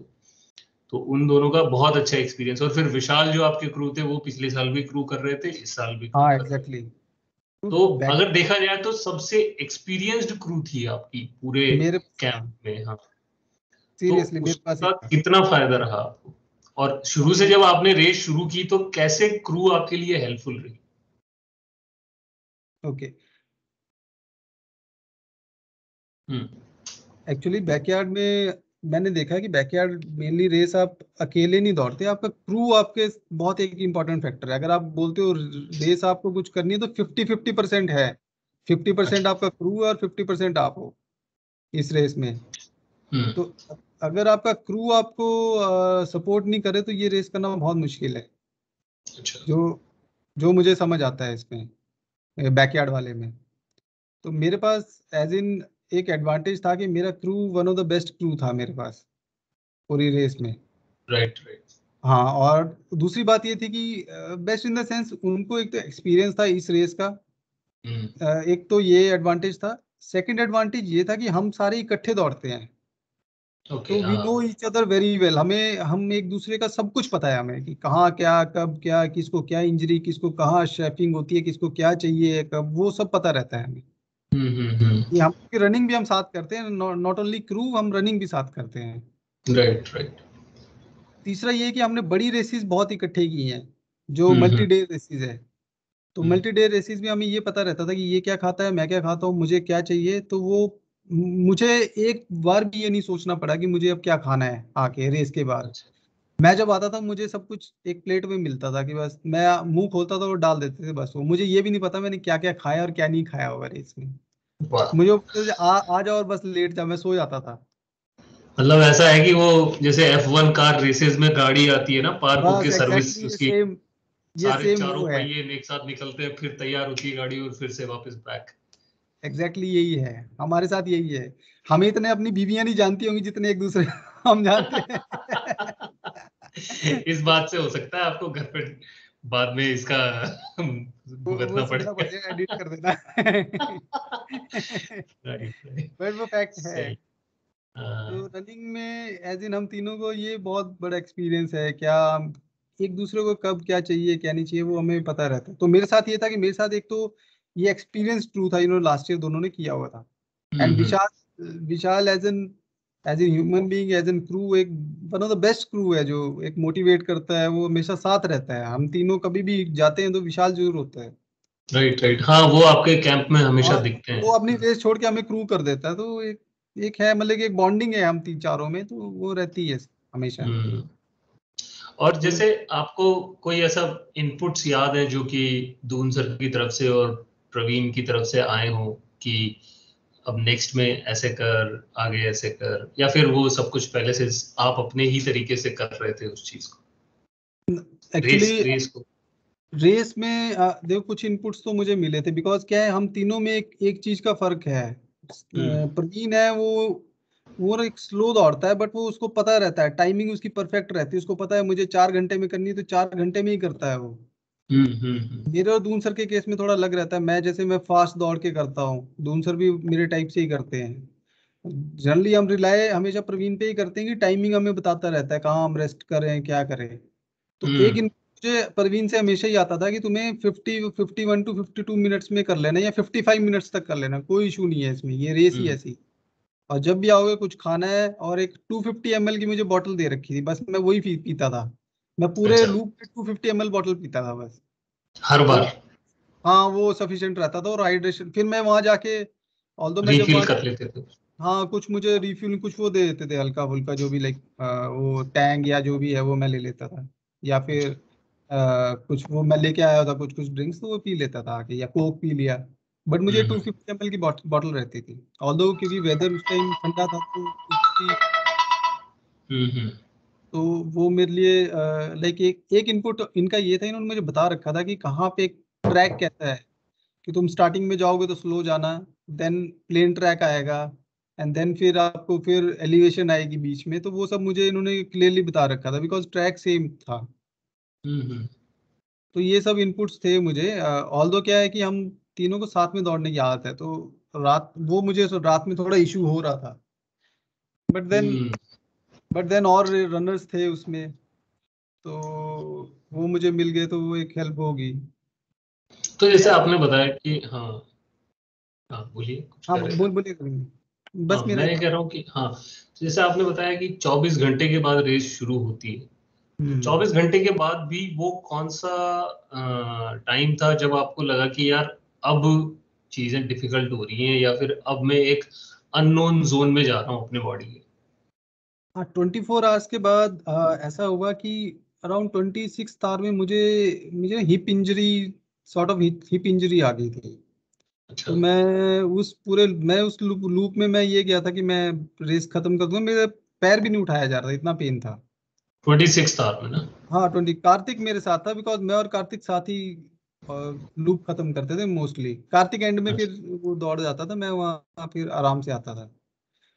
तो उन दोनों का बहुत अच्छा एक्सपीरियंस। और फिर विशाल जो आपके क्रू थे, वो पिछले साल भी क्रू कर रहे थे, इस साल भी क्रू हाँ कर रहे थे। एग्जैक्टली। तो तो बैक अगर देखा जाए तो सबसे एक्सपीरियंस्ड क्रू थी आपकी पूरे मेरे पास कैंप था। में। हाँ, तो सीरियसली मेरे पास ही उसका था। कितना फायदा रहा आपको? और शुरू से जब आपने रेस शुरू की, तो कैसे क्रू आपके लिए हेल्पफुल रही? ओके। हम्म। एक्चुअली बैकयार्ड में मैंने देखा है कि बैकयार्ड मेनली रेस आप अकेले नहीं दौड़ते, आपका क्रू आपके बहुत एक इंपॉर्टेंट फैक्टर है। अगर आप बोलते हो रेस आपको कुछ करनी है तो 50-50% है। 50% अच्छा। आपका क्रू है और 50% आप हो इस रेस में। हम्म। तो अगर आपका क्रू आपको सपोर्ट नहीं करे तो ये रेस करना बहुत मुश्किल है। अच्छा। जो जो मुझे समझ आता है इसमें बैकयार्ड वाले में। तो मेरे पास एज इन एक एडवांटेज था कि मेरा crew one of the best crew था मेरे पास पूरी रेस में। Right, right. हाँ, और दूसरी बात ये थी कि बेस्ट इन द सेंस उनको एक तो एक्सपीरियंस था इस रेस का। हम्म। एक तो ये एडवांटेज था। सेकंड एडवांटेज ये था कि हम सारे इकट्ठे दौड़ते हैं, ओके। तो वी हाँ। Know each other very well. हम एक दूसरे का सब कुछ पता है हमें कि कहाँ क्या कब क्या, किसको क्या इंजरी, किसको कहाँ शेफिंग होती है, किसको क्या चाहिए कब, वो सब पता रहता है हमें। हम्म। ये हम रनिंग भी हम साथ करते हैं, नॉट ओनली क्रू, हम रनिंग भी साथ करते हैं। Right, right. तीसरा ये है कि हमने बड़ी रेसेस बहुत इकट्ठे की हैं जो मल्टी डे रेसेस है। तो हम्म। मल्टी डे रेसिस में हमें ये पता रहता था कि ये क्या खाता है, मैं क्या खाता हूँ, मुझे क्या चाहिए। तो वो मुझे एक बार भी ये नहीं सोचना पड़ा कि मुझे अब क्या खाना है आके रेस के बाद। अच्छा। मैं जब आता था मुझे सब कुछ एक प्लेट में मिलता था कि बस मैं मुंह खोलता था वो डाल देते थे बस। वो मुझे ये भी नहीं पता मैंने क्या क्या खाया और क्या नहीं खाया होगा रेस में। वाह। मुझे वो बोलते थे, आ जाओ और बस लेट जा, मैं सो जाता था। मतलब ऐसा है कि वो जैसे F1 कार रेसेस में गाड़ी आती है ना, पार्क बस होके सर्विस एग्जैक्टली ये उसकी, सेम, ये सारे सेम चारों वो है। पहिए एक साथ निकलते हैं, फिर तैयार होती है गाड़ी और फिर से वापस बैक। एग्जैक्टली यही है, हमारे साथ यही है। हमें इतने अपनी बीवियां नहीं जानती होंगी जितने एक दूसरे हम जानते हैं। इस बात से हो सकता है आपको घर पे बाद में इसका वो भुगतना सुनना पड़ पड़े। जाएगा, एडिट कर देना। Right, right. बट वो फैक्ट है। सही। तो हाँ। रनिंग में एज इन हम तीनों को ये बहुत बड़ा एक्सपीरियंस है क्या, एक दूसरे को कब क्या चाहिए क्या नहीं चाहिए वो हमें पता रहता है। तो मेरे साथ ये था कि मेरे साथ एक तो ये एक्सपीरियंस ट्रू था, इन्होंने लास्ट ईयर दोनों ने किया हुआ था। And hmm. Vishal as an human being, as an crew, एक one of the best crew है जो एक मोटिवेट करता है, वो हमेशा साथ रहता है। हम तीनों कभी भी जाते हैं तो विशाल जरूर होता है। Right, right. हाँ, वो आपके कैंप में हमेशा और दिखते वो हैं। अपनी रेस छोड़ के हमें क्रू कर देता है। तो एक है मतलब कि एक बॉन्डिंग है हम तीन चारों में, तो वो रहती है हमेशा। हम्म। और तो जैसे आपको कोई ऐसा इनपुट्स याद है जो कि दून सर की तरफ से और प्रवीण की तरफ से आए हो, कि अब नेक्स्ट में ऐसे कर, आगे ऐसे कर, या फिर वो सब कुछ पहले से आप अपने ही तरीके से कर रहे थे उस चीज को, रेस एक्चुअली रेस को? रेस में देखो कुछ इनपुट्स तो मुझे मिले थे, बिकॉज क्या है हम तीनों में एक चीज का फर्क है। हम्म। प्रवीण है वो ना एक स्लो दौड़ता है, बट वो उसको पता रहता है, टाइमिंग उसकी परफेक्ट रहती है, उसको पता है मुझे 4 घंटे में करनी है तो 4 घंटे में ही करता है वो। हम्म। मेरे और दून सर के केस में थोड़ा अलग रहता है। मैं फास्ट दौड़ के करता हूँ, दून सर भी मेरे टाइप से ही करते हैं। जनरली हम रिलाय हमेशा प्रवीण पे ही करते हैं कि टाइमिंग हमें बताता रहता है कहाँ हम रेस्ट करें क्या करें। तो एक हम्म। इन मुझे परवीन से हमेशा ही आता था कि तुम्हें 51 to 52 मिनट्स में कर लेना या 55 मिनट्स तक कर लेना, कोई इशू नहीं है इसमें, ये रेस ही हम्म। ऐसी। और जब भी आओगे कुछ खाना है, और एक 250 ml की मुझे बोतल दे रखी थी, बस मैं वही पीता था। मैं पूरे अच्छा। लूप पे 250 ml बोतल पीता था बस। हर वो, बार हाँ वो सफिशिएंट रहता था। और हाइड्रेशन फिर मैं वहां जाके, ऑल्दो मैं जब रिफिल वहां, कर लेते थे? हाँ कुछ मुझे रिफ्यूल कुछ वो दे देते थे हल्का फुल्का जो भी लाइक वो टैंग या जो भी है वो मैं ले लेता था। या फिर कुछ वो मैं लेके आया था कुछ कुछ ड्रिंक्स, तो वो पी लेता था आके, या कोक पी लिया। बट मुझे 250 ml की बॉटल रहती थी, ऑल्दो क्योंकि वेदर उस टाइम ठंडा था तो उसकी, तो वो मेरे लिए लाइक एक इनपुट इनका ये था, इन्होंने मुझे बता रखा था कि कहाँ पे ट्रैक कैसा है, कि तुम स्टार्टिंग में जाओगे तो स्लो जाना, देन प्लेन ट्रैक आएगा, एंड देन फिर आपको फिर एलिवेशन आएगी बीच में। तो वो सब मुझे इन्होंने क्लियरली बता रखा था, बिकॉज ट्रैक सेम था। तो ये सब इनपुट्स थे मुझे। ऑल्दो क्या है कि हम तीनों को साथ में दौड़ने की आदत है, तो मुझे रात में थोड़ा इशू हो रहा था। बट देन और रनर्स थे उसमें, तो वो मुझे मिल गए, तो वो एक हेल्प होगी। तो जैसे यार आपने बताया कि हाँ, बोलिए, कुछ हाँ कह रहे थे आप? बोलिए करेंगे, बस हाँ, मेरा मैं ये कह रहा हूँ कि हाँ, तो जैसे आपने बताया कि 24 घंटे के बाद रेस शुरू होती है, तो हम्म 24 घंटे के बाद भी वो कौन सा टाइम था जब आपको लगा कि यार अब चीजें डिफिकल्ट हो रही हैं, या फिर अब मैं एक अननोन जोन में जा रहा हूँ अपने बॉडी के? हाँ 24 आवर्स के बाद ऐसा हुआ कि अराउंड 26 आवर में मुझे मुझे hip injury, sort of hip injury आ गई थी। अच्छा, तो मैं उस लूप में मैं ये गया था कि मैं रेस खत्म कर दूंगा, मेरे पैर भी नहीं उठाया जा रहा था, इतना पेन था। 26 आवर में ना? हाँ 20, कार्तिक मेरे साथ था, बिकॉज मैं और कार्तिक साथ ही लूप खत्म करते थे मोस्टली। कार्तिक एंड में अच्छा। फिर वो दौड़ जाता था, मैं वहाँ फिर आराम से आता था।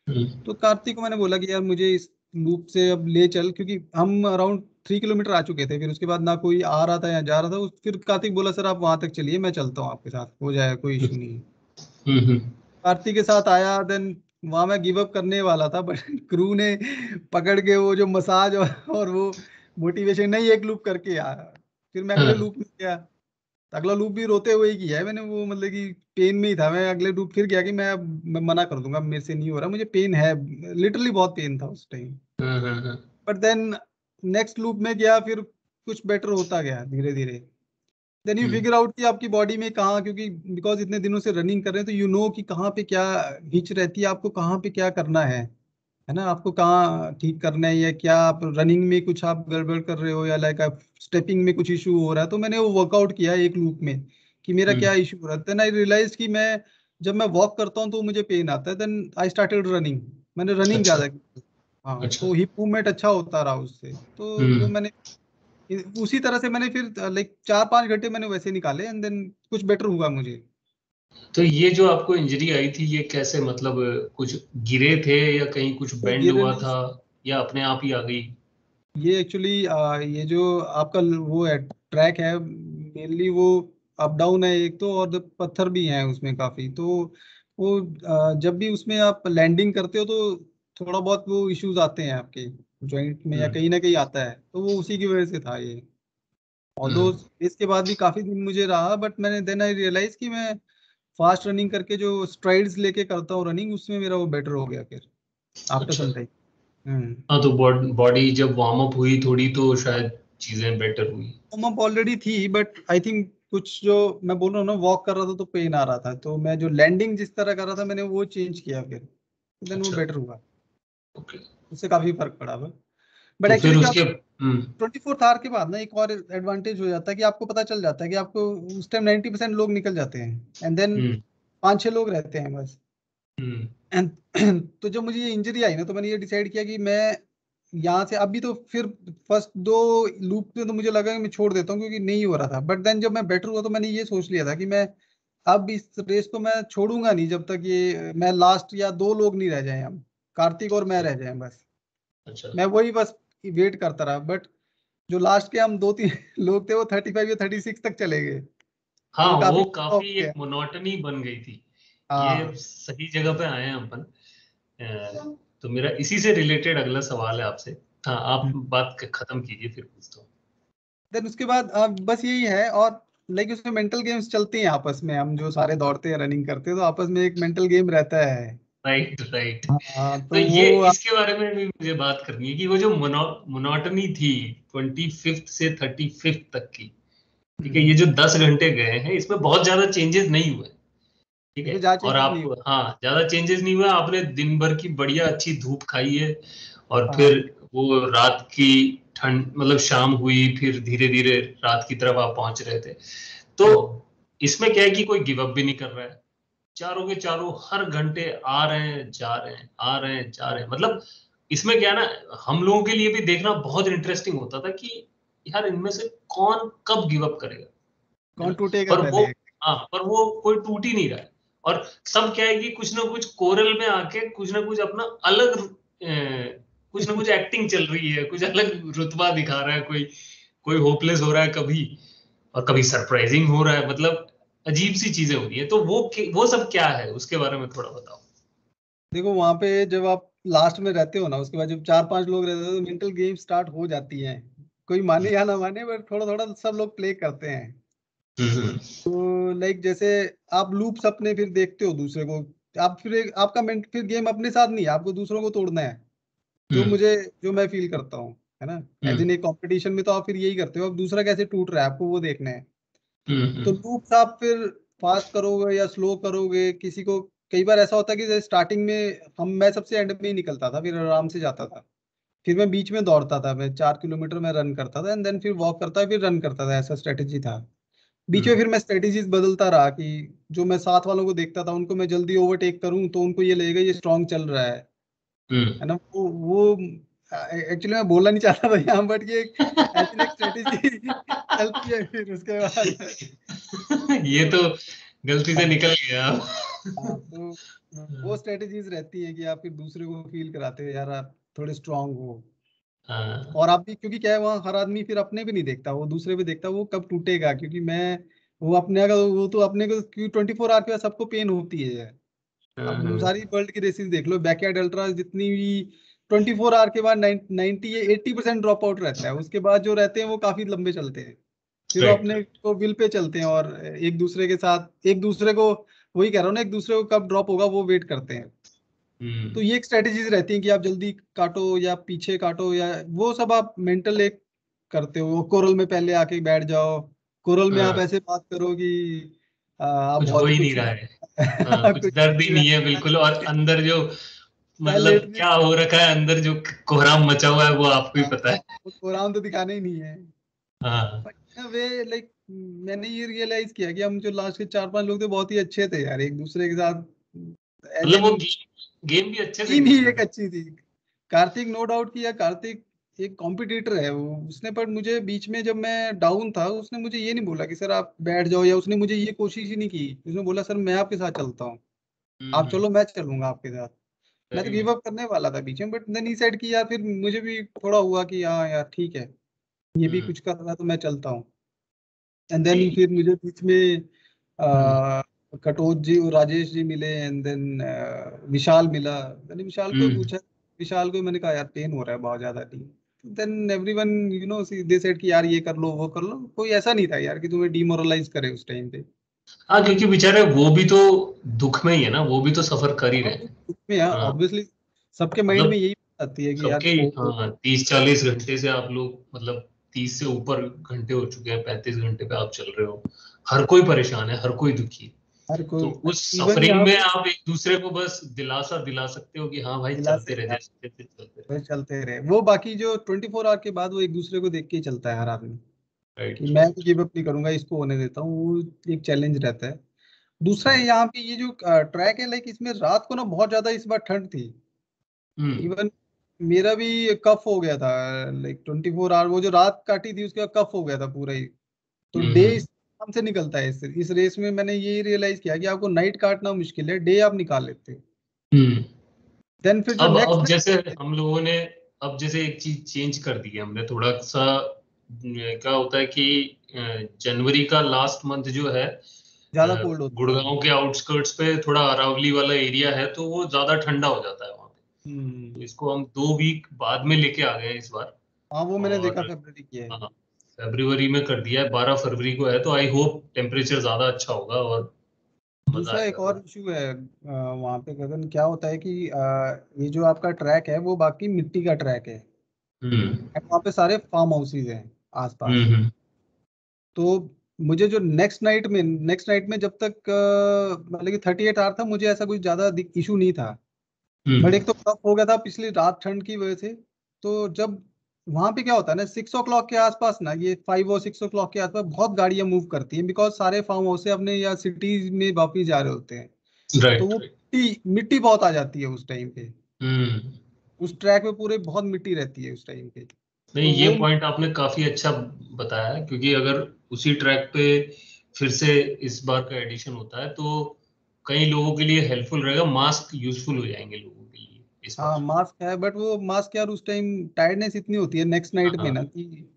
हम्म, तो कार्तिक को मैंने बोला कि यार मुझे इस लूप से अब ले चल, क्योंकि हम अराउंड 3 किलोमीटर आ चुके थे, फिर उसके बाद ना कोई आ रहा था या जा रहा था। फिर कार्तिक बोला सर आप वहां तक चलिए, मैं चलता हूँ आपके साथ, हो जाएगा, कोई इशू नहीं है। हम्म, कार्तिक के साथ आया, देन वहां मैं गिव अप करने वाला था, बट क्रू ने पकड़ के वो जो मसाज और वो मोटिवेशन, नहीं एक लूप करके आया। फिर मैं अगले हाँ, लूप में गया, तो अगला लूप भी रोते हुए ही किया है मैंने, वो मतलब कि पेन में ही था। मैं अगले लूप फिर गया कि मैं मना कर दूंगा, मेरे से नहीं हो रहा, मुझे पेन है, लिटरली बहुत पेन था उस टाइम। हाँ, हाँ, हाँ, बट देन नेक्स्ट लूप में गया, फिर कुछ बेटर होता गया धीरे धीरे। Then you hmm, figure out कि आपकी बॉडी में कहाँ, क्योंकि बिकॉज इतने दिनों से रनिंग कर रहे हैं, तो यू नो कि कहाँ पे क्या हिच रहती है, आपको कहाँ पे क्या करना है ना, आपको कहाँ ठीक करना है, या क्या आप रनिंग में कुछ आप गड़बड़ कर रहे हो, या लाइक आप स्टेपिंग में कुछ इशू हो रहा है। तो मैंने वो वर्कआउट किया एक लूप में कि मेरा क्या इशू हो रहा है। देन आई रियलाइज कि मैं जब मैं वॉक करता हूँ तो मुझे पेन आता है। देन आई स्टार्टेड रनिंग, मैंने रनिंग अच्छा, ज्यादा की। हाँ अच्छा। तो हिप मूवमेंट अच्छा होता रहा उससे, तो वो हम्म। मैंने उसी तरह से मैंने फिर लाइक 4-5 घंटे मैंने वैसे निकाले, एंड देन कुछ बेटर हुआ मुझे। तो ये जो आपको इंजरी आई थी, ये कैसे, मतलब कुछ गिरे थे या कहीं कुछ ये बेंड गिरे हुआ नहीं, था, या अपने आप ही आ गई? ये एक्चुअली ये जो आपका वो है ट्रैक है, मेनली वो अप डाउन है एक तो, और पत्थर भी हैं उसमें काफी। तो वो जब भी उसमें आप लैंडिंग करते हो तो थोड़ा बहुत वो इश्यूज आते हैं आपके जॉइंट में, या हम्म, कहीं ना कहीं आता है, तो वो उसी की वजह से था ये। ऑल्दो हम्म, इसके बाद भी काफी दिन मुझे रहा, बट मैंने देन आई रियलाइज कि मैं फास्ट रनिंग करके जो स्ट्राइड्स लेके करता हूँ रनिंग, उसमें मेरा वो बेटर हो गया फिर आफ्टर अच्छा। Some time. हम्म हाँ, तो बॉडी जब वार्म अप हुई थोड़ी, तो शायद चीजें बेटर हुई। वार्म अप ऑलरेडी थी, बट आई थिंक कुछ जो मैं बोल रहा हूँ ना, वॉक कर रहा था तो पेन आ रहा था, तो मैं जो लैंडिंग जिस तरह कर रहा था मैंने वो चेंज किया फिर, देन वो अच्छा, बेटर हुआ, ओके। उससे काफी फर्क पड़ा। बट तो फिर एक्चुअली क्या उसके होता है, 24 आवर के बाद ना एक और एडवांटेज हो जाता है कि आपको पता चल जाता है कि आपको उस टाइम 90% लोग निकल जाते हैं, एंड देन हम्म, 5-6 लोग रहते हैं बस। हम्म, एंड तो जब मुझे ये इंजरी आई ना, तो मैंने ये डिसाइड किया कि मैं यहाँ से अभी तो फिर फर्स्ट 2 लूप में तो मुझे लगा कि मैं छोड़ देता हूँ, क्योंकि नहीं हो रहा था। बट देन जब मैं बेटर हुआ तो मैंने ये सोच लिया था कि मैं अब इस रेस को मैं छोड़ूंगा नहीं, जब तक ये मैं लास्ट या 2 लोग नहीं रह जाए, हम कार्तिक और मैं अच्छा, रह जाए बस। अच्छा। मैं वही बस वेट करता रहा, बट जो लास्ट के हम 2-3 लोग थे वो 35 या 36 तक चले गए, हाँ, तो काफी वो लंबा काफी हो गया। एक मोनोटनी बन गई थी। ये अब हाँ सही जगह पे आए हैं अपन। तो मेरा इसी से रिलेटेड अगला सवाल है आपसे। हाँ, आप बात खत्म कीजिए, फिर पूछता हूँ। देन उसके बाद बस यही है। और लाइक उसमें मेंटल गेम्स चलती हैं आपस में, हम जो सारे दौड़ते हैं रनिंग करते हैं तो आपस में एक मेंटल गेम रहता है। Right, right. हाँ तो तो ये वो इसके बारे में भी मुझे बात करनी है कि वो जो मोनोटनी थी 25th से 35th तक की, ठीक है, हम्म, ये जो 10 घंटे गए हैं, इसमें बहुत ज्यादा चेंजेस नहीं हुए, ठीक इसमें है। ज्यादा और चेंजेस आप, नहीं हुए। हाँ, ज्यादा चेंजेस नहीं हुआ, आपने दिन भर की बढ़िया अच्छी धूप खाई है, और हाँ फिर वो रात की ठंड, मतलब शाम हुई, फिर धीरे धीरे रात की तरफ आप पहुंच रहे थे। तो इसमें क्या है कि कोई गिव अप भी नहीं कर रहा है, चारों के चारों हर घंटे आ रहे हैं जा रहे हैं, आ रहे हैं जा रहे हैं। मतलब इसमें क्या है ना, हम लोगों के लिए भी देखना बहुत इंटरेस्टिंग होता था कि यार इनमें से कौन कब गिव अप करेगा, है कौन ना। टूटेगा पर वो, पहले। हाँ, पर वो कोई टूट ही नहीं रहा है। और सब क्या है कि कुछ ना कुछ कोरल में आके कुछ ना कुछ अपना अलग कुछ ना कुछ एक्टिंग चल रही है, कुछ अलग रुतबा दिखा रहा है, कोई कोई होपलेस हो रहा है कभी, और कभी सरप्राइजिंग हो रहा है। मतलब अजीब सी चीजें हो रही है। तो वो सब क्या है, उसके बारे में थोड़ा बताओ। देखो वहां पे जब आप लास्ट में रहते हो ना, उसके बाद जब 4-5 लोग रहते हो तो मेंटल गेम स्टार्ट हो जाती है। कोई माने या ना माने, बट थोड़ा थोड़ा सब लोग प्ले करते हैं। हम्म तो लाइक जैसे आप लूप्स अपने फिर देखते हो दूसरे को। आप फिर आपका फिर गेम अपने साथ नहीं है, आपको दूसरों को तोड़ना है। हम्म जो मैं फील करता हूँ, है ना। एज हम्म इन एक कंपटीशन में तो आप फिर यही करते हो, अब दूसरा कैसे टूट रहा है आपको वो देखना है। तो हम्म लूप्स आप फिर फास्ट करोगे या स्लो करोगे किसी को। कई बार ऐसा होता है कि स्टार्टिंग में मैं सबसे एंड में ही निकलता था, फिर आराम से जाता था। फिर मैं बीच में दौड़ता था, मैं 4 किलोमीटर में रन करता था, एंड देन फिर वॉक करता फिर रन करता था, ऐसा स्ट्रेटेजी था। बीच में हम्म फिर मैं स्ट्रेटेजीज बदलता रहा कि जो मैं साथ वालों को देखता था उनको मैं जल्दी ओवरटेक करूं तो उनको ये लगेगा ये स्ट्रांग चल रहा है ना। वो एक्चुअली मैं बोलना नहीं चाहता था यहाँ, बट ये ऐसी एक स्ट्रेटेजी चलती है फिर उसके बाद। ये तो तो गलती से हाँ, निकल गया। तो वो स्ट्रेटेजीज रहती है कि आप फिर दूसरे को फील कराते हो यार आप थोड़े स्ट्रांग हो। हाँ और आप भी, क्योंकि क्या है वहाँ हर आदमी फिर अपने भी नहीं देखता, वो दूसरे पे देखता वो कब टूटेगा। क्योंकि मैं वो अपने का वो तो अपने को, क्योंकि 24 आवर के बाद सबको पेन होती है। अब हाँ, सारी वर्ल्ड की रेसेस देख लो, बैकयार्ड अल्ट्रा जितनी भी 24 आवर के बाद 90 या 80% ड्रॉप आउट रहता है। उसके बाद जो रहते हैं वो काफी लंबे चलते हैं। फिर वो राइट अपने राइट। को विल पे चलते हैं और एक दूसरे के साथ एक दूसरे को, वही कह रहा हूँ ना, एक दूसरे को कब ड्रॉप होगा वो वेट करते हैं। तो हम्म ये एक स्ट्रेटेजीज रहती हैं कि आप जल्दी काटो या पीछे काटो, या वो सब आप मेंटल एक करते हो। कोरल में पहले आके बैठ जाओ, कोरल में आप हाँ, ऐसे बात करो कि आप कुछ हो बहुत ही नहीं कुछ रहा है। हाँ, कुछ कुछ दर्द ही नहीं नहीं है रहा बिल्कुल, और है। अंदर जो, मैं मतलब लेट भी, क्या हो रखा है अंदर, जो कोहराम मचा हुआ है वो आपको ही पता है। वो कोराम तो दिखाना ही नहीं है। हाँ, बट वे लाइक मैंने ये रियलाइज किया कि हम जो लास्ट के 4-5 लोग थे बहुत ही अच्छे थे यार, एक दूसरे के साथ एज मतलब वो इन गेम भी अच्छे से टीम ही खेल रहे एक थे। अच्छी थी। कार्तिक नो डाउट किया, कार्तिक एक कॉम्पिटिटर है वो, उसने पर मुझे बीच में जब मैं डाउन था उसने मुझे ये नहीं बोला कि सर आप बैठ जाओ, या उसने मुझे ये कोशिश ही नहीं की। उसने बोला सर मैं आपके साथ चलता हूँ, आप चलो मैं चलूंगा आपके साथ। मैं तो वेरी गिव नाइस। अप करने वाला था बीच में, बट देन ही सेड कि यार फिर मुझे भी थोड़ा हुआ कि हाँ यार ठीक है, ये भी कुछ कर रहा है तो मैं चलता हूँ। एंड देन नहीं। फिर मुझे बीच में हम्म कटोच जी और राजेश जी मिले, एंड देन विशाल मिला। मैंने विशाल को हम्म पूछा, विशाल को मैंने कहा यार पेन हो रहा है बहुत ज्यादा नहीं। देन एवरीवन दे सेड कि यार ये कर लो वो कर लो। कोई ऐसा नहीं था यार कि तुम्हें डिमोरलाइज करे उस टाइम पे। हाँ, क्योंकि बेचारे वो भी तो दुख में ही है ना, वो भी तो सफर कर ही हाँ, रहे हैं। उसमें हाँ, ऑब्वियसली सबके माइंड में मतलब यही बात आती है कि यार सबके, छोड़ो। हाँ, 30-40 घंटे से आप लोग, मतलब 30 से ऊपर घंटे हो चुके हैं, 35 घंटे पे आप चल रहे हो। हर कोई परेशान है, हर कोई दुखी है। हर तो कोई, उस इवन सफरिंग यहाँ में पे आप एक दूसरे को बस दिलासा दिला सकते हो कि हाँ भाई चलते दिलासे रहे, जैसे जैसे चलते रहे। बस चलते रहे। वो बाकी जो 24 आवर के बाद वो एक दूसरे को देख के ही चलता है हर आदमी, कि राइट मैं राइट। गिव अप नहीं करूंगा, इसको होने देता हूँ। वो एक चैलेंज रहता है। दूसरा है यहाँ पे ये जो ट्रैक है, लाइक इसमें रात को ना बहुत ज्यादा इस बार ठंड थी। हम्म इवन मेरा भी कफ हो गया था। लाइक 24 आवर वो जो रात काटी थी उसके बाद कफ हो गया था पूरा ही। तो डे हम्म। इस आराम से निकलता है इस रेस में। मैंने ये रियलाइज किया कि आपको नाइट काटना मुश्किल है, डे आप निकाल लेते हो। हम्म। देन फिर जो अब नेक्स्ट जैसे हम लोगों ने, अब जैसे एक चीज चेंज कर दी है हमने थोड़ा सा। क्या होता है कि जनवरी का लास्ट मंथ जो है, ज्यादा कोल्ड होता है। गुड़गांव के आउटस्कर्ट्स पे थोड़ा अरावली वाला एरिया है, तो वो ज्यादा ठंडा हो जाता है वहाँ पे। तो हम्म। इसको हम 2 वीक बाद में लेके आ गए हैं इस बार। हाँ वो मैंने देखा और फरवरी की है। हाँ, फरवरी में कर दिया है, 12 फरवरी को है, तो आई होप टेम्परेचर ज्यादा अच्छा होगा और मजा दूसरा एक आएगा और थोड़ा। इशू है वहाँ पे गगन, क्या होता है कि ये जो आपका ट्रैक है वो बाकी मिट्टी का ट्रैक है। हम्म And वहाँ पे सारे फार्म हाउसेज हैं आसपास। हम्म तो मुझे जो नेक्स्ट नाइट में जब तक मतलब कि 38 आवर था, मुझे ऐसा कुछ ज्यादा इशू नहीं था। बट हम्म एक तो कफ हो गया था पिछली रात ठंड की वजह से। तो जब वहां पे क्या होता है ना 6 o'clock के आसपास ना, ये 5 और 6 o'clock के आसपास बहुत गाड़ियां मूव करती हैं, बिकॉज सारे फार्म हाउस से अपने या सिटीज में वापिस जा रहे होते हैं। तो राइट वो राइट। मिट्टी बहुत आ जाती है उस टाइम पे, हम्म। उस ट्रैक पे पूरे बहुत मिट्टी रहती है उस टाइम पे। नहीं, तो ये वो पॉइंट आपने काफी अच्छा बताया है, क्योंकि अगर उसी ट्रैक पे फिर से इस बार का एडिशन होता है तो कई लोगों के लिए हेल्पफुल रहेगा, मास्क यूजफुल हो जाएंगे लोगों के लिए इस हाँ बार। मास्क है, बट वो मास्क यार उस टाइम टायर्डनेस इतनी होती है नेक्स्ट नाइट में हाँ। ना, कि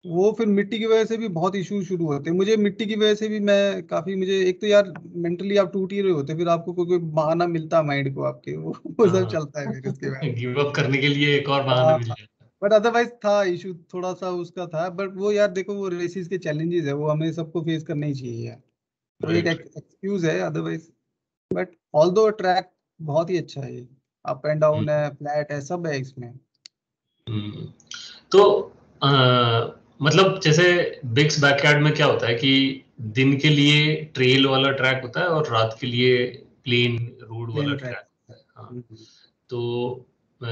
वो फिर मिट्टी की वजह से भी बहुत इशू शुरू होते हैं। मुझे मिट्टी की वजह से भी मैं काफी, मुझे एक तो यार मेंटली आप टूट ही रहे होते, फिर आपको कोई कोई बहाना मिलता है माइंड को आपके, वो सब हाँ। चलता है फिर उसके बाद। गिव अप करने के लिए एक और बहाना हाँ मिल जाता है। बट अदरवाइज था इशू थोड़ा सा उसका था, बट वो यार देखो वो रेसिस के चैलेंजेस है, वो हमें सबको फेस करना ही चाहिए यार। वो एक राइट। एक्सक्यूज है अदरवाइज। बट ऑल दो ट्रैक बहुत ही अच्छा है ये, अप एंड डाउन है, फ्लैट है, सब है इसमें। हम्म। तो अ, मतलब जैसे बिग्स बैकयार्ड में क्या होता है कि दिन के लिए ट्रेल वाला ट्रैक होता है और रात के लिए प्लेन रोड वाला प्लेन ट्रैक। ट्रैक होता है। हाँ। तो अ,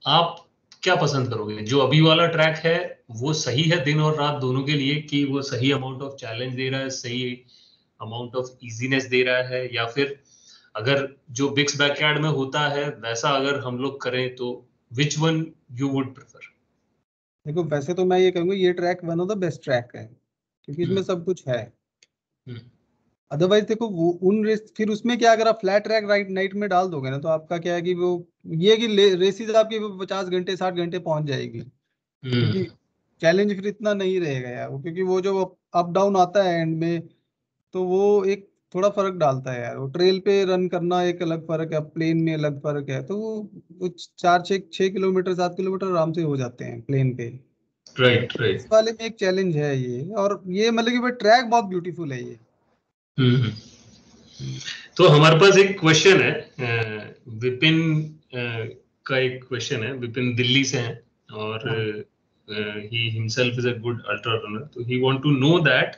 आप क्या पसंद करोगे? जो अभी वाला ट्रैक है वो सही है दिन और रात दोनों के लिए, कि वो सही अमाउंट ऑफ चैलेंज दे रहा है, सही अमाउंट ऑफ इजीनेस दे रहा है, या फिर अगर जो बिग्स बैकयार्ड में होता है वैसा अगर हम लोग करें तो which one you would prefer? देखो वैसे तो मैं ये कहूंगा ये track one of the best track है, क्योंकि इसमें हम्म। सब कुछ है। हम्म। अदरवाइज देखो वो उन रेस, फिर उसमें क्या अगर आप फ्लैट ट्रैक राइट नाइट में डाल दोगे ना, तो आपका क्या है कि वो ये है कि रेसिस आपकी 50 घंटे 60 घंटे पहुंच जाएगी, क्योंकि हम्म। चैलेंज फिर इतना नहीं रहेगा यार वो, क्योंकि वो जो अप डाउन आता है एंड में, तो वो एक थोड़ा फर्क डालता है यार। वो ट्रेल पे रन करना एक अलग फर्क है, प्लेन में अलग फर्क है। तो वो 4 6 6 किलोमीटर 7 किलोमीटर आराम से हो जाते हैं प्लेन पे। राइट इस राइट। वाले में एक चैलेंज है ये, और ये मतलब कि वो ट्रैक बहुत ब्यूटीफुल है ये। हम्म। हम्म, तो हमारे पास एक क्वेश्चन है, विपिन का एक क्वेश्चन है। विपिन दिल्ली से हैं और हाँ he himself is a good ultra runner, तो he want to know that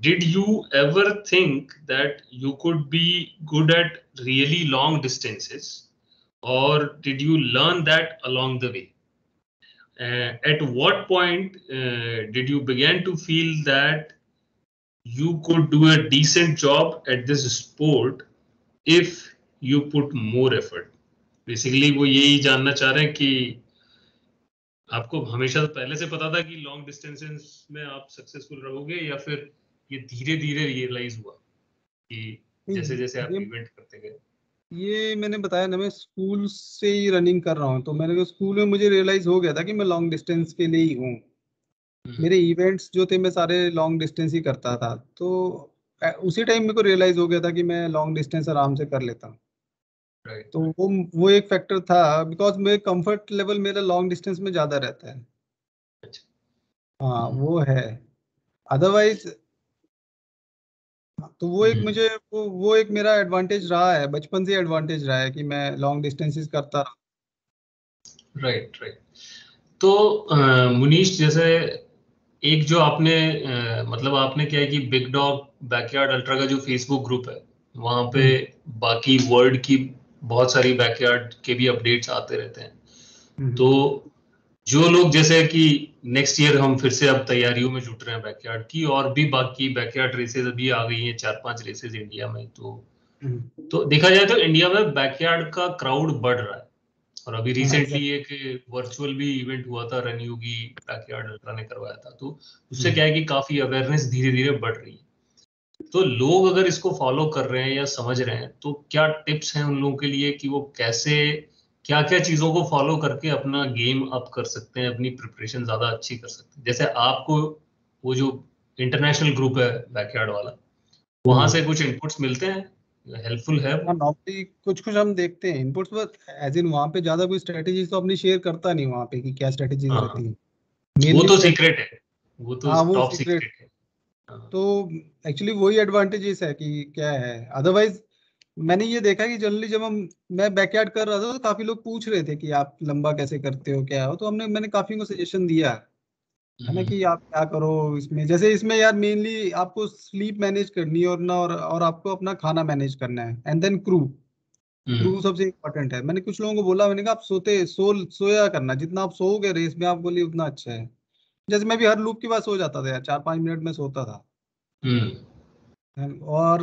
did you ever think that you could be good at really long distances, or did you learn that along the way? At what point did you begin to feel that you could do a decent job at this sport if you put more effort? Basically वो यही जानना चाह रहे हैं कि आपको हमेशा तो पहले से पता था कि लॉन्ग डिस्टेंसेस में आप सक्सेसफुल रहोगे, या फिर ये धीरे धीरे रियलाइज हुआ कि जैसे नहीं, जैसे आप ये इवेंट करते गए? ये मैंने बताया ना, मैं स्कूल से ही रनिंग कर रहा हूँ, तो मैंने स्कूल में मुझे रियलाइज हो गया था कि मैं लॉन्ग डिस्टेंस के लिए ही हूँ। मेरे इवेंट्स जो थे मैं सारे लॉन्ग डिस्टेंस ही करता था, तो उसी टाइम मेरे को रियलाइज हो गया था कि मैं लॉन्ग डिस्टेंस आराम से कर लेता हूँ। राइट तो राइट। वो एक फैक्टर था, बिकॉज मेरे कंफर्ट लेवल मेरा लॉन्ग डिस्टेंस में ज़्यादा रहता है। अच्छा। हाँ वो है। अदरवाइज तो वो एक मुझे वो एक मेरा एडवांटेज रहा है, बचपन से एडवांटेज रहा है कि मैं लॉन्ग डिस्टेंसेस करता रहा। Right right. तो मुनीश, जैसे एक जो आपने मतलब आपने क्या है कि बिग डॉग बैकयार्ड अल्ट्रा का जो फेसबुक ग्रुप है वहां पे हम्म, बाकी वर्ल्ड की बहुत सारी बैकयार्ड के भी अपडेट्स आते रहते हैं। हम्म, तो जो लोग जैसे कि नेक्स्ट ईयर हम फिर से अब तैयारियों में जुट रहे हैं बैकयार्ड की, और भी बाकी बैकयार्ड रेसेस अभी आ गई हैं 4 5 रेसेस इंडिया में, हम्म। तो देखा जाए तो इंडिया में बैकयार्ड का क्राउड बढ़ रहा है। और अभी हाँ रिसेंटली एग्जैक्ट। एक वर्चुअल भी इवेंट हुआ था, रन योगी बैकयार्ड अल्ट्रा ने करवाया था, तो उससे क्या है कि काफी अवेयरनेस धीरे धीरे बढ़ रही है। तो लोग अगर इसको फॉलो कर रहे हैं या समझ रहे हैं तो क्या टिप्स हैं उन लोगों के लिए कि वो कैसे क्या क्या चीजों को फॉलो करके अपना गेम अप कर सकते हैं, अपनी प्रिपरेशन ज्यादा अच्छी कर सकते हैं? जैसे आपको वो जो इंटरनेशनल ग्रुप है बैकयार्ड वाला, वहां से कुछ इनपुट्स मिलते हैं, हेल्पफुल है हाँ वो? नॉर्मली कुछ कुछ हम देखते हैं इनपुट्स, बट एज इन वहाँ पे ज्यादा कोई स्ट्रेटेजीज तो अपनी शेयर करता नहीं वहाँ पे कि क्या स्ट्रेटेजीज हाँ हाँ। रहती है। वो मेनली तो सीक्रेट है, वो तो हाँ वो टॉप सीक्रेट। सीक्रेट है। हाँ। तो एक्चुअली वही एडवांटेजेस है कि क्या है। अदरवाइज मैंने ये देखा कि जनरली जब हम मैं बैकयार्ड कर रहा था तो काफी लोग पूछ रहे थे कि आप लंबा कैसे करते हो क्या हो, तो मैंने काफी को सजेशन दिया है ना, कि आप क्या करो इसमें। जैसे इसमें यार मेनली आपको स्लीप मैनेज करनी है, और ना और आपको अपना खाना मैनेज करना है, एंड देन क्रू। क्रू सबसे इम्पोर्टेंट है। मैंने कुछ लोगों को बोला, मैंने कहा आप सोया करना, जितना आप सोओगे रेस में आपके लिए उतना अच्छा है। जैसे मैं भी हर लूप के बाद सो जाता था यार, 4-5 मिनट में सोता था। और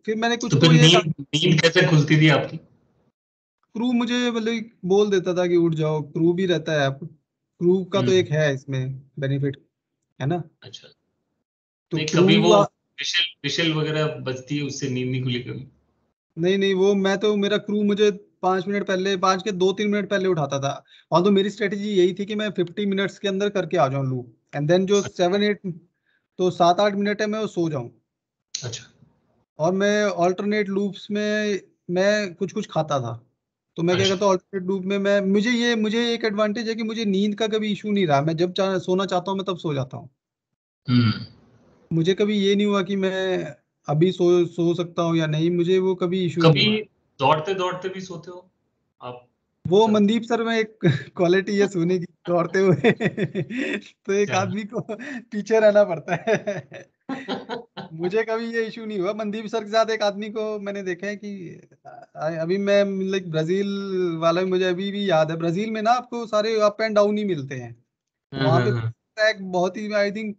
फिर मैंने कुछ तो को फिर ये नींद कैसे खुलती थी आपकी? क्रू मुझे मतलब बोल देता था कि उठ जाओ, क्रू भी रहता है, क्रू का तो एक है इसमें बेनिफिट, है ना। अच्छा। तो नहीं, क्रू कभी वो विशल विशल वगैरह बजती है, उससे नींद नहीं खुली कभी? नहीं नहीं, वो मैं तो मेरा क्रू मुझे 5 मिनट पहले, 5 के 2-3 मिनट पहले उठाता था। और तो मेरी स्ट्रेटेजी यही थी कि मैं 50 मिनट्स के अंदर करके आ जाऊं लूप, एंड देन जो 7-8, तो 7-8 मिनट है मैं वो सो जाऊं। अच्छा। और मैं ऑल्टरनेट लूप्स में मैं कुछ कुछ खाता था। तो मैं क्या अच्छा। करता हूँ ऑल्टरनेट लूप में, मैं मुझे एक एडवांटेज है कि मुझे नींद का कभी इशू नहीं रहा। मैं जब सोना चाहता हूँ मैं तब सो जाता हूँ। हम्म। मुझे कभी ये नहीं हुआ कि मैं अभी सो सकता हूँ या नहीं, मुझे वो कभी इशू ही नहीं कभी हुआ। दौड़ते दौड़ते भी सोते हो आप? वो अच्छा। मनदीप सर में एक क्वालिटी है सोने की दौड़ते हुए तो एक क्या? आदमी को पीछे रहना पड़ता है। मुझे कभी ये इशू नहीं हुआ। मनदीप सर के साथ एक आदमी को मैंने देखा है कि अभी मैं लाइक ब्राजील वाला, मुझे अभी भी याद है, ब्राजील में ना आपको सारे अप एंड डाउन ही मिलते हैं। वहां पे हाँ। ट्रैक बहुत ही, आई थिंक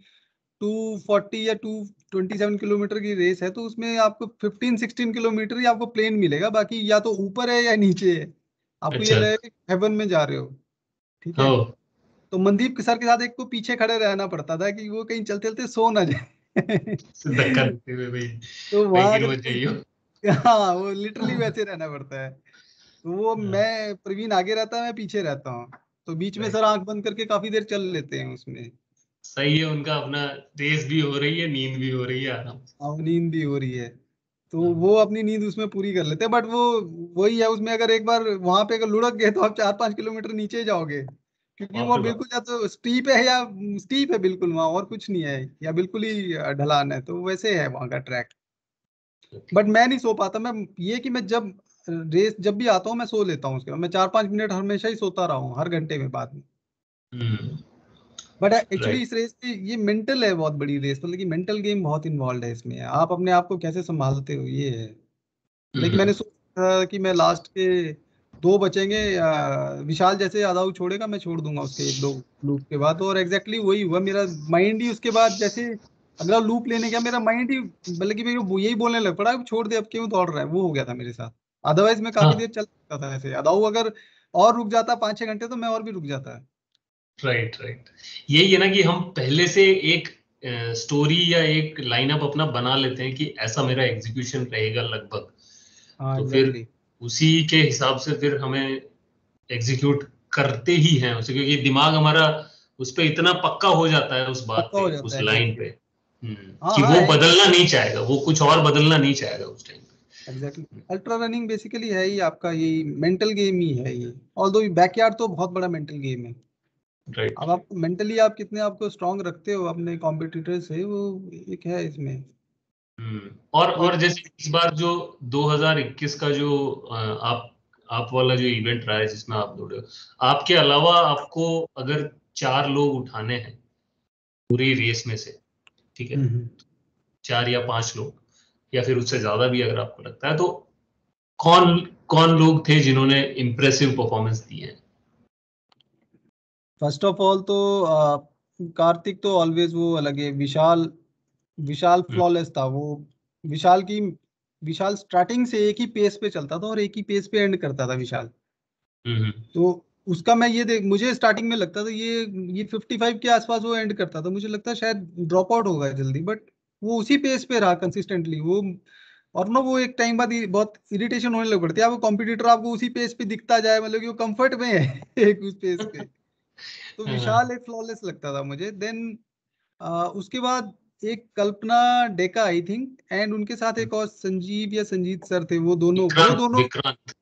240 या 227 किलोमीटर की रेस है, तो उसमें आपको 15-16 किलोमीटर ही आपको प्लेन मिलेगा, बाकी या तो ऊपर है या नीचे है। आपको ये अच्छा। लगेगा कि हेवन में जा रहे हो, ठीक है। हो। तो मनदीप सर के साथ एक को पीछे खड़े रहना पड़ता था कि वो कहीं चलते चलते सो ना जाए। धक्का देते हुए भाई, तो भाई वहां गिर अगर मत जाइयो। हाँ, वो लिटरली वैसे रहना पड़ता है। तो वो हाँ, मैं, प्रवीण आगे रहता है, मैं पीछे रहता हूँ। तो बीच में राइट। सर आंख बंद करके काफी देर चल लेते हैं उसमें। सही है, उनका अपना रेस भी हो रही है, नींद भी हो रही है आराम से। हाँ, नींद भी हो रही है, तो हाँ, वो अपनी नींद उसमें पूरी कर लेते हैं। बट वो वही है, उसमें अगर एक बार वहां पे अगर लुढ़क गए तो आप 4-5 किलोमीटर नीचे ही जाओगे, क्योंकि बाप वो रे बाप। बिल्कुल या तो स्टीप है या स्टीप है बिल्कुल वहां, और कुछ नहीं है, या बिल्कुल ही ढलान है, तो वैसे है वहां का ट्रैक। ओके। बट मैं नहीं सो पाता। मैं ये कि मैं जब रेस जब भी आता हूँ मैं सो लेता हूँ, उसके बाद मैं 4-5 मिनट हमेशा ही सोता रहा हूँ हर घंटे में बाद में। हम्म। But actually right. इस रेस में ये मेंटल है, बहुत बड़ी रेस, मतलब कि मेंटल गेम बहुत इन्वॉल्व है इसमें। आप अपने आप को कैसे संभालते हो, ये है। लाइक हम्म। मैंने सोचा कि मैं लास्ट के 2 बचेंगे, विशाल जैसे यादव छोड़ेगा मैं छोड़ दूंगा उसके 1-2 लूप के बाद, और एग्जैक्टली वही हुआ। मेरा माइंड ही उसके बाद जैसे अगला लूप लेने गया, मेरा माइंड ही मतलब कि मेरे को यही बोलने लग पड़ा कि छोड़ दे, अब क्यों दौड़ रहा है, वो हो गया था मेरे साथ। अदरवाइज मैं काफी हाँ। देर चल सकता था ऐसे, अदाऊ अगर और रुक जाता 5-6 घंटे तो मैं और भी रुक जाता है। Right, right. यही है ना कि हम पहले से एक स्टोरी या एक लाइनअप अपना बना लेते हैं कि ऐसा मेरा एग्जीक्यूशन रहेगा लगभग। हाँ तो फिर एग्जैक्टली। उसी के हिसाब से फिर हमें एग्जीक्यूट करते ही हैं उसे, क्योंकि दिमाग हमारा उस पे इतना पक्का हो जाता है उस बात पक्का पे, हो जाता उस है लाइन एग्जैक्टली। पे। हाँ कि हाँ, वो एक बदलना नहीं चाहेगा, वो कुछ और बदलना नहीं चाहेगा उस time exactly. Ultra running basically है ही आपका ये मेंटल गेम ही है ये। ऑल्दो बैकयार्ड तो बहुत बड़ा मेंटल गेम है। पे। राइट। अब आप मेंटली आप कितने आपको स्ट्रांग रखते हो अपने कॉम्पिटिटर से, वो एक है इसमें। तो और जैसे इस बार जो 2021 का जो आप वाला जो इवेंट रहा है जिसमें आप दौड़े हो, आपके अलावा आपको अगर 4 लोग उठाने हैं पूरी रेस में से, ठीक है, हम्म। 4 या 5 लोग, या फिर उससे ज्यादा भी अगर आपको लगता है, तो कौन कौन लोग थे जिन्होंने इम्प्रेसिव परफॉर्मेंस दी है? फर्स्ट ऑफ ऑल तो कार्तिक तो ऑलवेज वो अलग है। विशाल, विशाल हम्म। फ्लॉलेस था वो। विशाल की विशाल स्टार्टिंग से एक ही पेस पे चलता था और एक ही पेस पे एंड करता था विशाल। हम्म। तो उसका मैं ये देख, मुझे स्टार्टिंग में लगता था ये 55 के आसपास वो एंड करता था, मुझे लगता है शायद ड्रॉप आउट होगा जल्दी, बट वो उसी पेस पे रहा कंसिस्टेंटली वो। और ना वो एक टाइम बाद बहुत इरिटेशन होने लग पड़ती है, आपको कॉम्पिटिटर आपको उसी पेस पे दिखता जाए, मतलब कि वो कंफर्ट में है एक उस पेस पे। तो हाँ। विशाल एक फ्लॉलेस लगता था मुझे। देन उसके बाद एक कल्पना डेका आई थिंक, एंड उनके साथ एक और संजीव या संजीत सर थे, वो विक्रांत, दोनों Vikrant. I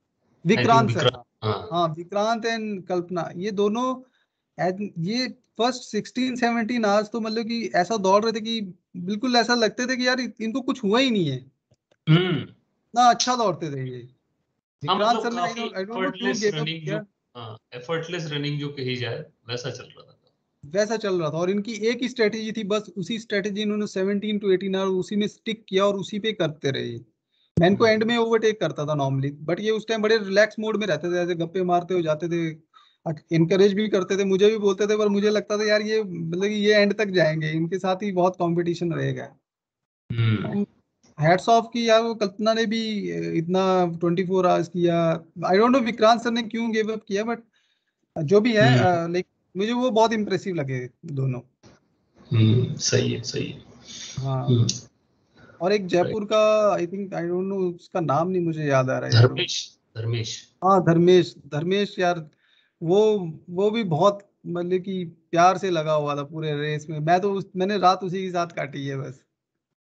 think Vikrant sir, Vikrant. हाँ। हाँ। हाँ, विक्रांत एंड कल्पना, ये दोनों ये फर्स्ट 16-17 आवर्स तो मतलब कि ऐसा दौड़ रहे थे कि बिल्कुल ऐसा लगते थे कि यार इनको कुछ हुआ ही नहीं है, हम्म। ना अच्छा दौड़ते थे ये। हाँ, विक्रांत मतलब सर ने काफी आई डोंट नो क्यों एफर्टलेस गेव अप रनिंग जो, किया। हाँ, एफर्टलेस रनिंग जो कही जाए, वैसा चल रहा था। वैसा चल रहा था, और इनकी एक ही स्ट्रेटेजी थी, बस उसी स्ट्रेटेजी इन्होंने 17 to 18 आवर उसी में स्टिक किया और उसी पे करते रहे। मैं इनको एंड में ओवरटेक करता था नॉर्मली, बट ये उस टाइम बड़े रिलैक्स मोड में रहते थे, ऐसे गप्पे मारते हो जाते थे, इनकरेज भी करते थे, मुझे भी बोलते थे, पर मुझे लगता था यार ये मतलब कि ये एंड तक जाएंगे, इनके साथ ही बहुत कंपटीशन रहेगा। हैट्स ऑफ की यार, वो कल्पना ने भी इतना 24 आवर्स किया। I don't know Vikrant sir ने क्यों गिव अप किया, बट जो भी है लाइक मुझे वो बहुत इंप्रेसिव लगे दोनों। सही है, सही है। हाँ, और एक जयपुर का, I think, I don't know उसका नाम नहीं मुझे याद आ रहा है यार। धर्मेश। हाँ, धर्मेश यार, वो वो भी बहुत मतलब कि प्यार से लगा हुआ था पूरे रेस में। मैंने रात उसी के साथ काटी है बस।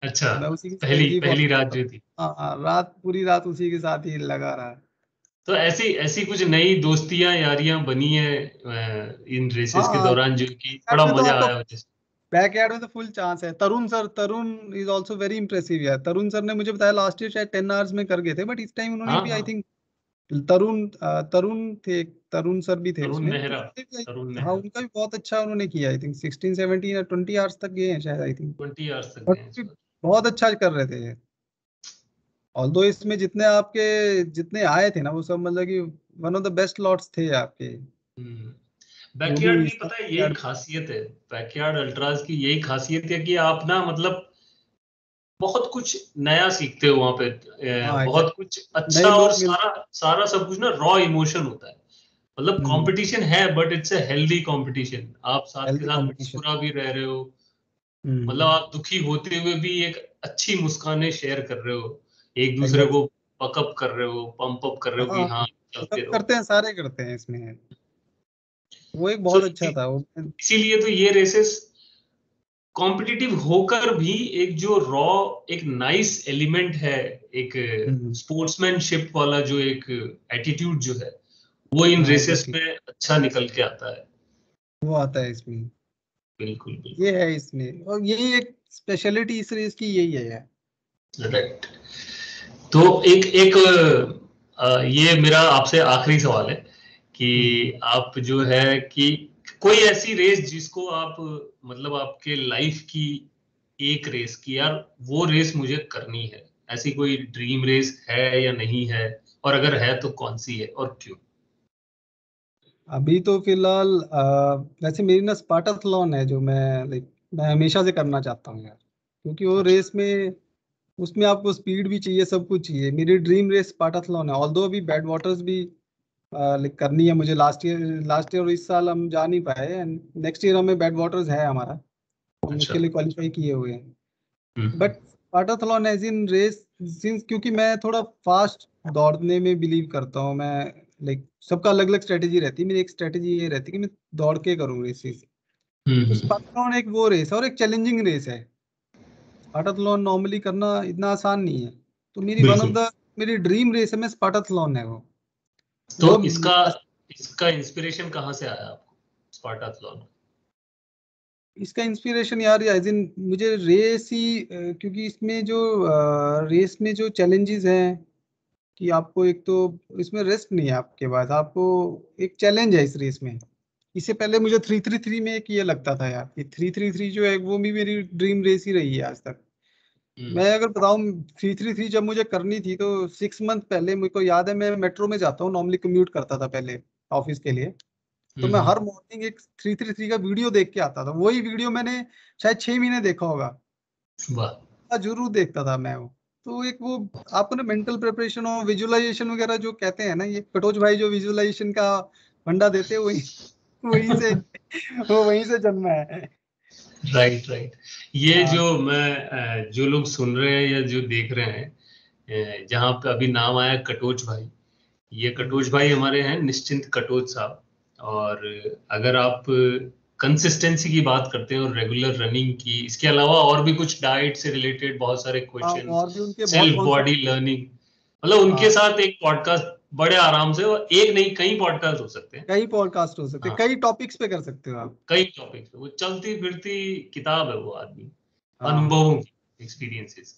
अच्छा, मैं उसी की स्ट्रेटजी पहली फॉलो रात करता जो था। थी। हाँ, पूरी रात उसी के साथ ही लगा रहा। तो ऐसी ऐसी कुछ नई दोस्तियां यारियां बनी है इन रेसेस के हाँ, दौरान, जो कि बैकयार्ड बड़ा में तो मजा आपका आया मुझे। बैकयार्ड में तो फुल चांस है। तरुण इज आल्सो वेरी इंप्रेसिव यार। तरुण सर ने मुझे बताया लास्ट ईयर शायद 10 आवर्स में कर गए थे, बट इस टाइम उन्होंने हाँ भी आई हाँ, थिंक तरुण थे, तरुण सर भी थे उसमें, तो तरुण हाँ, मेहरा उनका भी बहुत अच्छा उन्होंने किया। आई थिंक 16 17 या 20 आवर्स तक गए हैं शायद, आई थिंक। 20 आवर्स तक बट गए इस बार। बहुत अच्छा कर रहे थे। ऑल्दो इसमें जितने आए थे ना, वो सब मतलब कि one of the best lots थे आपके, जो भी बैकयार्ड की इसका पता है यही backyard खासियत है, बैकयार्ड अल्ट्राज की यही खासियत है कि आप ना मतलब बहुत कुछ नया सीखते हो वहां पे। में। हाँ, बहुत कुछ exactly। अच्छा, नए और लोग मिलते सारा सारा सब कुछ ना रॉ इमोशन होता है। मतलब हैं। कंपटीशन है, but it's a healthy competition. आप साथ के हेल्दी साथ कंपटीशन। मुस्कुरा भी रह रहे हो, मतलब हम्म। आप दुखी होते हुए भी एक अच्छी मुस्कानें शेयर कर रहे हो, एक दूसरे एग्जैक्ट। को पकअप कर रहे हो, पंप अप कर रहे हो कि हाँ, हाँ चलते सब रहो। करते हैं, सारे करते हैं इसमें। वो एक सो बहुत अच्छा था वो। इसीलिए तो ये रेसेस कॉम्पिटिटिव होकर भी एक जो रॉ, एक नाइस एलिमेंट है, एक हम्म। स्पोर्ट्समैनशिप वाला जो एक एटीट्यूड जो है, वो इन हाँ, रेसेस एग्जैक्टली। में अच्छा निकल के आता है। वो आता है इसमें। बिल्कुल ये बिल्कुल। है इसमें, और यही एक स्पेशलिटी इस रेस की यही है यार। राइट। तो एक एक ये मेरा आपसे आखिरी सवाल है कि हम्म। आप जो है कि कोई ऐसी रेस जिसको आप, मतलब आपके लाइफ की एक रेस की यार वो रेस मुझे करनी है, ऐसी कोई ड्रीम रेस है या नहीं है, और अगर है तो कौन सी है और क्यों? अभी तो फिलहाल वैसे मेरी ना स्पार्टाथलॉन है, जो मैं हमेशा से करना चाहता हूँ यार, क्योंकि वो अच्छा। रेस में, उसमें आपको स्पीड भी चाहिए, सब कुछ चाहिए। मेरी ड्रीम रेस स्पार्टाथलॉन है। ऑल्दो अभी बैड वाटर्स भी करनी है मुझे। लास्ट ईयर और इस साल हम जा नहीं पाए, एंड नेक्स्ट ईयर हमें बैड वाटर्स है हमारा, हम अच्छा। उसके लिए क्वालिफाई किए हुए हैं। Hmm. But Spartathlon as in race, since क्योंकि मैं थोड़ा फास्ट दौड़ने में बिलीव करता हूँ मैं, लाइक सबका अलग अलग स्ट्रेटेजी रहती है, मेरी एक स्ट्रेटेजी ये रहती है कि मैं दौड़ के करूँ रेसेस। तो हम्म। स्पार्टाथलॉन एक वो रेस है और एक चैलेंजिंग रेस है। स्पार्टाथलॉन नॉर्मली करना इतना आसान नहीं है, तो बिल्कुल। मेरी ड्रीम रेस है, मैं स्पार्टाथलॉन है तो वो इसका इसका इंस्पिरेशन कहाँ से आया आपको, स्पार्टाथलॉन? इसका इंस्पिरेशन यार एज इन मुझे रेस ही क्योंकि इसमें जो रेस में जो चैलेंजेस हैं, कि आपको एक तो इसमें रेस्ट नहीं है आपके पास, आपको एक चैलेंज है इस रेस में। इससे पहले मुझे 333 में एक ये लगता था यार, कि 333 जो है वो भी मेरी ड्रीम रेस ही रही है आज तक। मैं अगर बताऊं, 333 जब मुझे करनी थी तो 6 मंथ पहले, मेरे को याद है, मैं मेट्रो में जाता हूँ नॉर्मली, कम्यूट करता था पहले ऑफिस के लिए। तो मैं हर मॉर्निंग एक 333 का वीडियो देख के आता था। वही वीडियो मैंने शायद 6 महीने देखा होगा, वाह। जरूर देखता था मैं वो। तो एक वो, आपको ना मेंटल प्रिपरेशन और विजुअलाइजेशन वगैरह जो कहते हैं ना, ये कटोच भाई जो विजुअलाइजेशन का फंडा देते हैं, वही वहीं से वो वहीं से जन्मा है। Right right. ये हाँ। जो मैं जो लोग सुन रहे हैं या जो देख रहे हैं, जहाँ पे अभी नाम आया कटोच भाई, ये कटोच भाई हमारे हैं निश्चिंत कटोच साहब। और अगर आप कंसिस्टेंसी की बात करते हैं और रेगुलर रनिंग की, इसके अलावा और भी कुछ डाइट से रिलेटेड बहुत सारे हाँ, क्वेश्चंस, और भी उनके बहुत सेल्फ कॉन्सेप्ट। बॉडी लर्निंग, मतलब उनके हाँ, साथ एक पॉडकास्ट बड़े आराम से, और एक नहीं कई पॉडकास्ट हो सकते हैं। कई पॉडकास्ट हो सकते हैं, हाँ, कई टॉपिक्स पे कर सकते हो आप। कई टॉपिक्स पे वो चलती फिरती किताब है वो आदमी, हाँ, अनुभवों की, एक्सपीरियंसेस।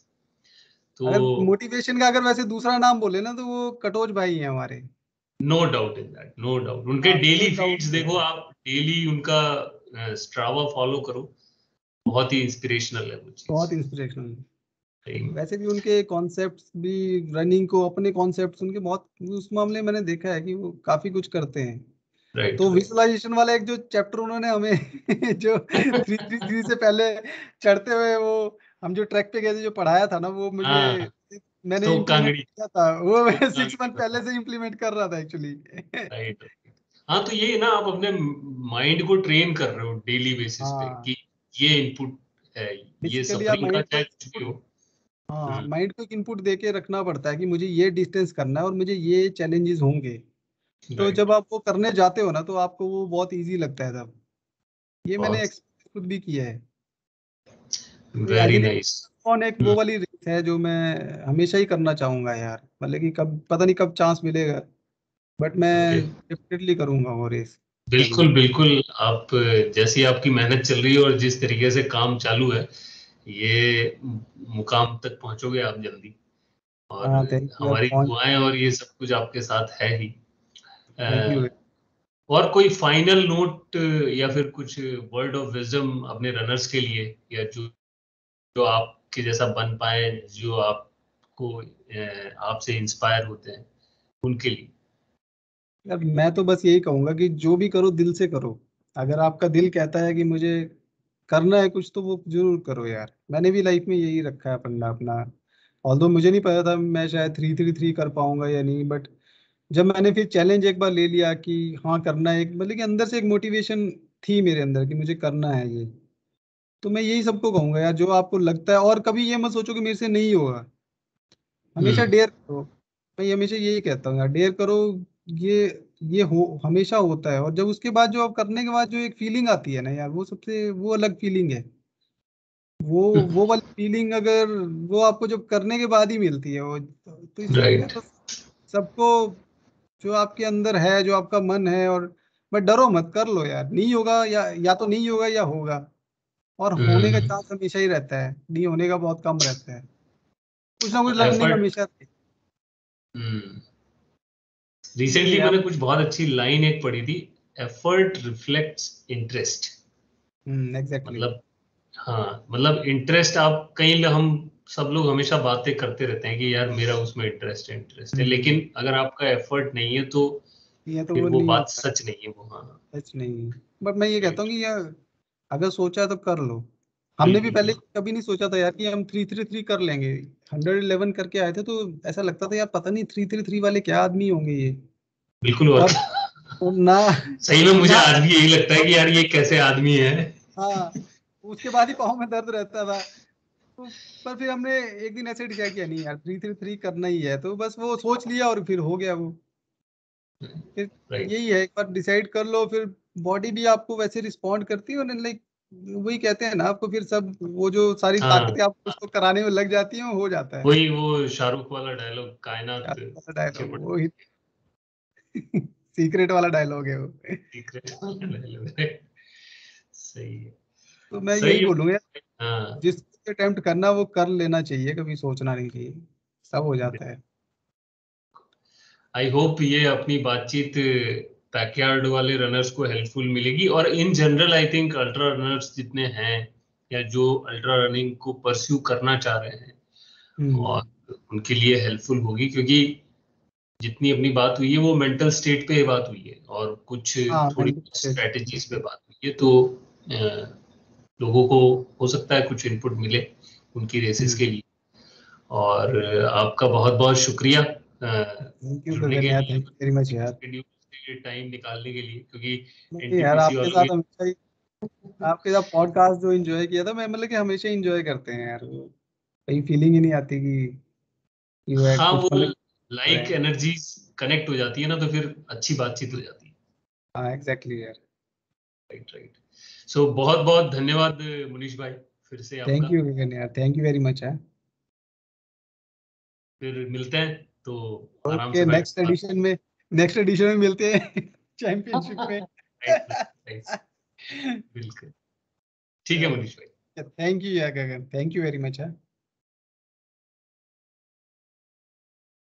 तो अगर मोटिवेशन का अगर वैसे दूसरा नाम बोले ना, तो वो कटोच भाई हैं हमारे। No doubt in that, no doubt. उनके हाँ, डेली कोई डाउट फीड्स नहीं देखो है। आप, डेली उनका स्ट्रावा फॉलो करो, बहुत ही इंस्पिरेशनल है वो चीज। बहुत इंस्पिरेशनल। वैसे भी उनके कॉन्सेप्ट्स भी, रनिंग को अपने कॉन्सेप्ट्स उनके बहुत, उस मामले में मैंने देखा है कि वो काफी कुछ करते हैं। राइट तो विजुअलाइजेशन वाला एक जो चैप्टर उन्होंने हमें जो 333 से पहले चढ़ते हुए वो हम जो ट्रैक पे गए थे जो पढ़ाया था ना, वो मुझे हाँ, मैंने तो इम्प्लीमेंट कांगड़ी किया था, वो मैं 6 कांगड़ी मंथ पहले से इम्प्लीमेंट कर रहा था एक्चुअली। राइट। हाँ, तो ये ना आप अपने माइंड को ट्रेन कर रहे हो डेली बेसिस पे हाँ, कि ये इनपुट है, ये बेसिकली आप सफरिंग का माइंड को चाहे एक कुछ भी इनपुट, हो। हाँ माइंड को एक इनपुट दे के रखना पड़ता है कि मुझे ये डिस्टेंस करना है और मुझे ये चैलेंजेस होंगे। तो राइट, जब आप वो करने जाते हो ना तो आपको वो बहुत इजी लगता है तब। ये मैंने बहुत एक्सपीरियंस खुद भी किया है। Very agriculture nice. कौन एक वो वाली रेस है जो मैं हमेशा ही करना चाहूंगा यार, मतलब कि कब पता नहीं कब चांस मिलेगा, बट मैं ओके, डेफिनेटली करूंगा वो रेस कभी। बिल्कुल बिल्कुल। आप जैसी आपकी मेहनत चल रही है और जिस तरीके से काम चालू है, ये मुकाम तक पहुंचोगे आप जल्दी। और हाँ थैंक यू यार, हमारी पहुंच, दुआएं और ये सब कुछ आपके साथ है ही। Thank you. और कोई फाइनल नोट या फिर कुछ वर्ड ऑफ विजडम अपने रनर्स के लिए, या जो जो आपके जैसा बन पाए, जो आपको आपसे इंस्पायर होते हैं, उनके लिए? यार मैं तो बस यही कहूंगा कि जो भी करो दिल से करो। अगर आपका दिल कहता है कि मुझे करना है कुछ तो वो जरूर करो यार। मैंने भी लाइफ में यही रखा है पन्ना अपना। ऑल्दो मुझे नहीं पता था मैं शायद 333 कर पाऊंगा या नहीं, बट जब मैंने फिर चैलेंज एक बार ले लिया कि हाँ करना है, एक मतलब कि अंदर से एक मोटिवेशन थी मेरे अंदर कि मुझे करना है ये। तो मैं यही सबको कहूंगा यार, जो आपको लगता है, और कभी ये मत सोचो कि मेरे से नहीं होगा। हमेशा हम्म। डेयर करो। मैं हमेशा यही कहता हूँ यार, डेयर करो। ये ये हो हमेशा होता है, और जब उसके बाद जो आप करने के बाद जो एक फीलिंग आती है ना यार, वो सबसे वो अलग फीलिंग है। वो वो वाली फीलिंग अगर वो आपको जब करने के बाद ही मिलती है वो, तो इसलिए मैं राइट। तो सबको, जो आपके अंदर है, जो आपका मन है, और बट डरो मत, कर लो यार। नहीं होगा या तो नहीं होगा या होगा, और होने का चांस हमेशा ही रहता है, नहीं होने का बहुत कम रहता है। कुछ ना कुछ लर्निंग एफर्ट। हमेशा रहती है। रिसेंटली इसलिए मैंने आप, कुछ बहुत अच्छी लाइन एक पढ़ी थी, एफर्ट रिफ्लेक्ट्स इंटरेस्ट। एग्जैक्टली। मतलब, हाँ, मतलब इंटरेस्ट आप कहीं, हम सब लोग हमेशा बातें करते रहते हैं कि यार मेरा उसमें इंटरेस्ट है, लेकिन अगर आपका एफर्ट नहीं है तो ये तो फिर वो वो नहीं बात होता, सच नहीं है वो। हाँ, सच नहीं। बट मैं ये कहता राइट। हूँ कि यार अगर सोचा है तो कर लो। हमने भी बिल्कुल पहले बिल्कुल कभी नहीं सोचा था यार कि हम 333 कर लेंगे। 111 करके आए थे तो ऐसा लगता था यार पता नहीं 333 वाले क्या आदमी होंगे ये। बिल्कुल। और और ना सही में मुझे ना, आज भी यही लगता है कि यार ये कैसे आदमी है। हाँ उसके बाद ही पाँव में दर्द रहता था। तो पर फिर हमने एक दिन ऐसे डिसाइड किया नहीं यार 333 करना ही है, तो बस वो सोच लिया और फिर हो गया वो। फिर राइट। यही है, एक बार डिसाइड कर लो फिर बॉडी भी आपको वैसे रिस्पॉन्ड करती है, और लाइक वही कहते हैं ना आपको, फिर सब वो जो सारी हाँ, ताकतें आपको उसको कराने में लग जाती हैं, वो हो जाता है। वही वो शाहरुख वाला डायलॉग, कायनात यार वाला पीछे डायलॉग पड़ वो ही सीक्रेट वाला डायलॉग है वो। सीक्रेट वाला डायलॉग है। सही है। तो मैं सही यही है। बोलूंगा, हाँ, जिस अटेम्प्ट करना वो कर लेना चाहिए, कभी सोचना नहीं चाहिए, सब हो जाता है। आई होप ये अपनी बातचीत बैकयार्ड वाले रनर्स को हेल्पफुल मिलेगी, और in general I think ultra runners जितने हैं, या जो अल्ट्रा रनिंग को परस्यू करना चाह रहे हैं, हम्म। और उनके लिए हेल्पफुल होगी, क्योंकि जितनी अपनी बात हुई है वो मेंटल स्टेट पे बात हुई है, और कुछ हाँ थोड़ी मेंटल स्ट्रेटेजीज पे स्टेट। बात हुई है। तो लोगों को हो सकता है कुछ इनपुट मिले उनकी रेसेस के लिए। और आपका बहुत बहुत शुक्रिया थैंक यू जुड़ने के गगन यार, लिए, थैंक यू वेरी मच यार। शेड्यूल के लिए टाइम निकालने के लिए, क्योंकि नहीं यार, एनटीपीसी आपके वालों साथ के। हमेशा ही, आपके साथ पॉडकास्ट जो एंजॉय किया था मैं, मतलब कि हमेशा एंजॉय करते हैं यार वो, कहीं फीलिंग ही नहीं आती कि वो है हाँ, कुछ वो मतलब कर रहे लाइक हैं। एनर्जीज कनेक्ट हो जाती है ना, तो फिर अच्छी बातचीत हो जाती है। हाँ एग्जैक्टली यार। Right, right. सो बहुत बहुत धन्यवाद मुनीश भाई, फिर से थैंक आपका। यू गगन यार, थैंक यू वेरी मच है। फिर मिलते हैं तो आराम ओके, से बैठ के बात। नेक्स्ट एडिशन में मिलते हैं चैंपियनशिप में। Right, right. बिल्कुल। ठीक है चलो, मनीष भाई। थैंक यू यार गगन, थैंक यू वेरी मच है।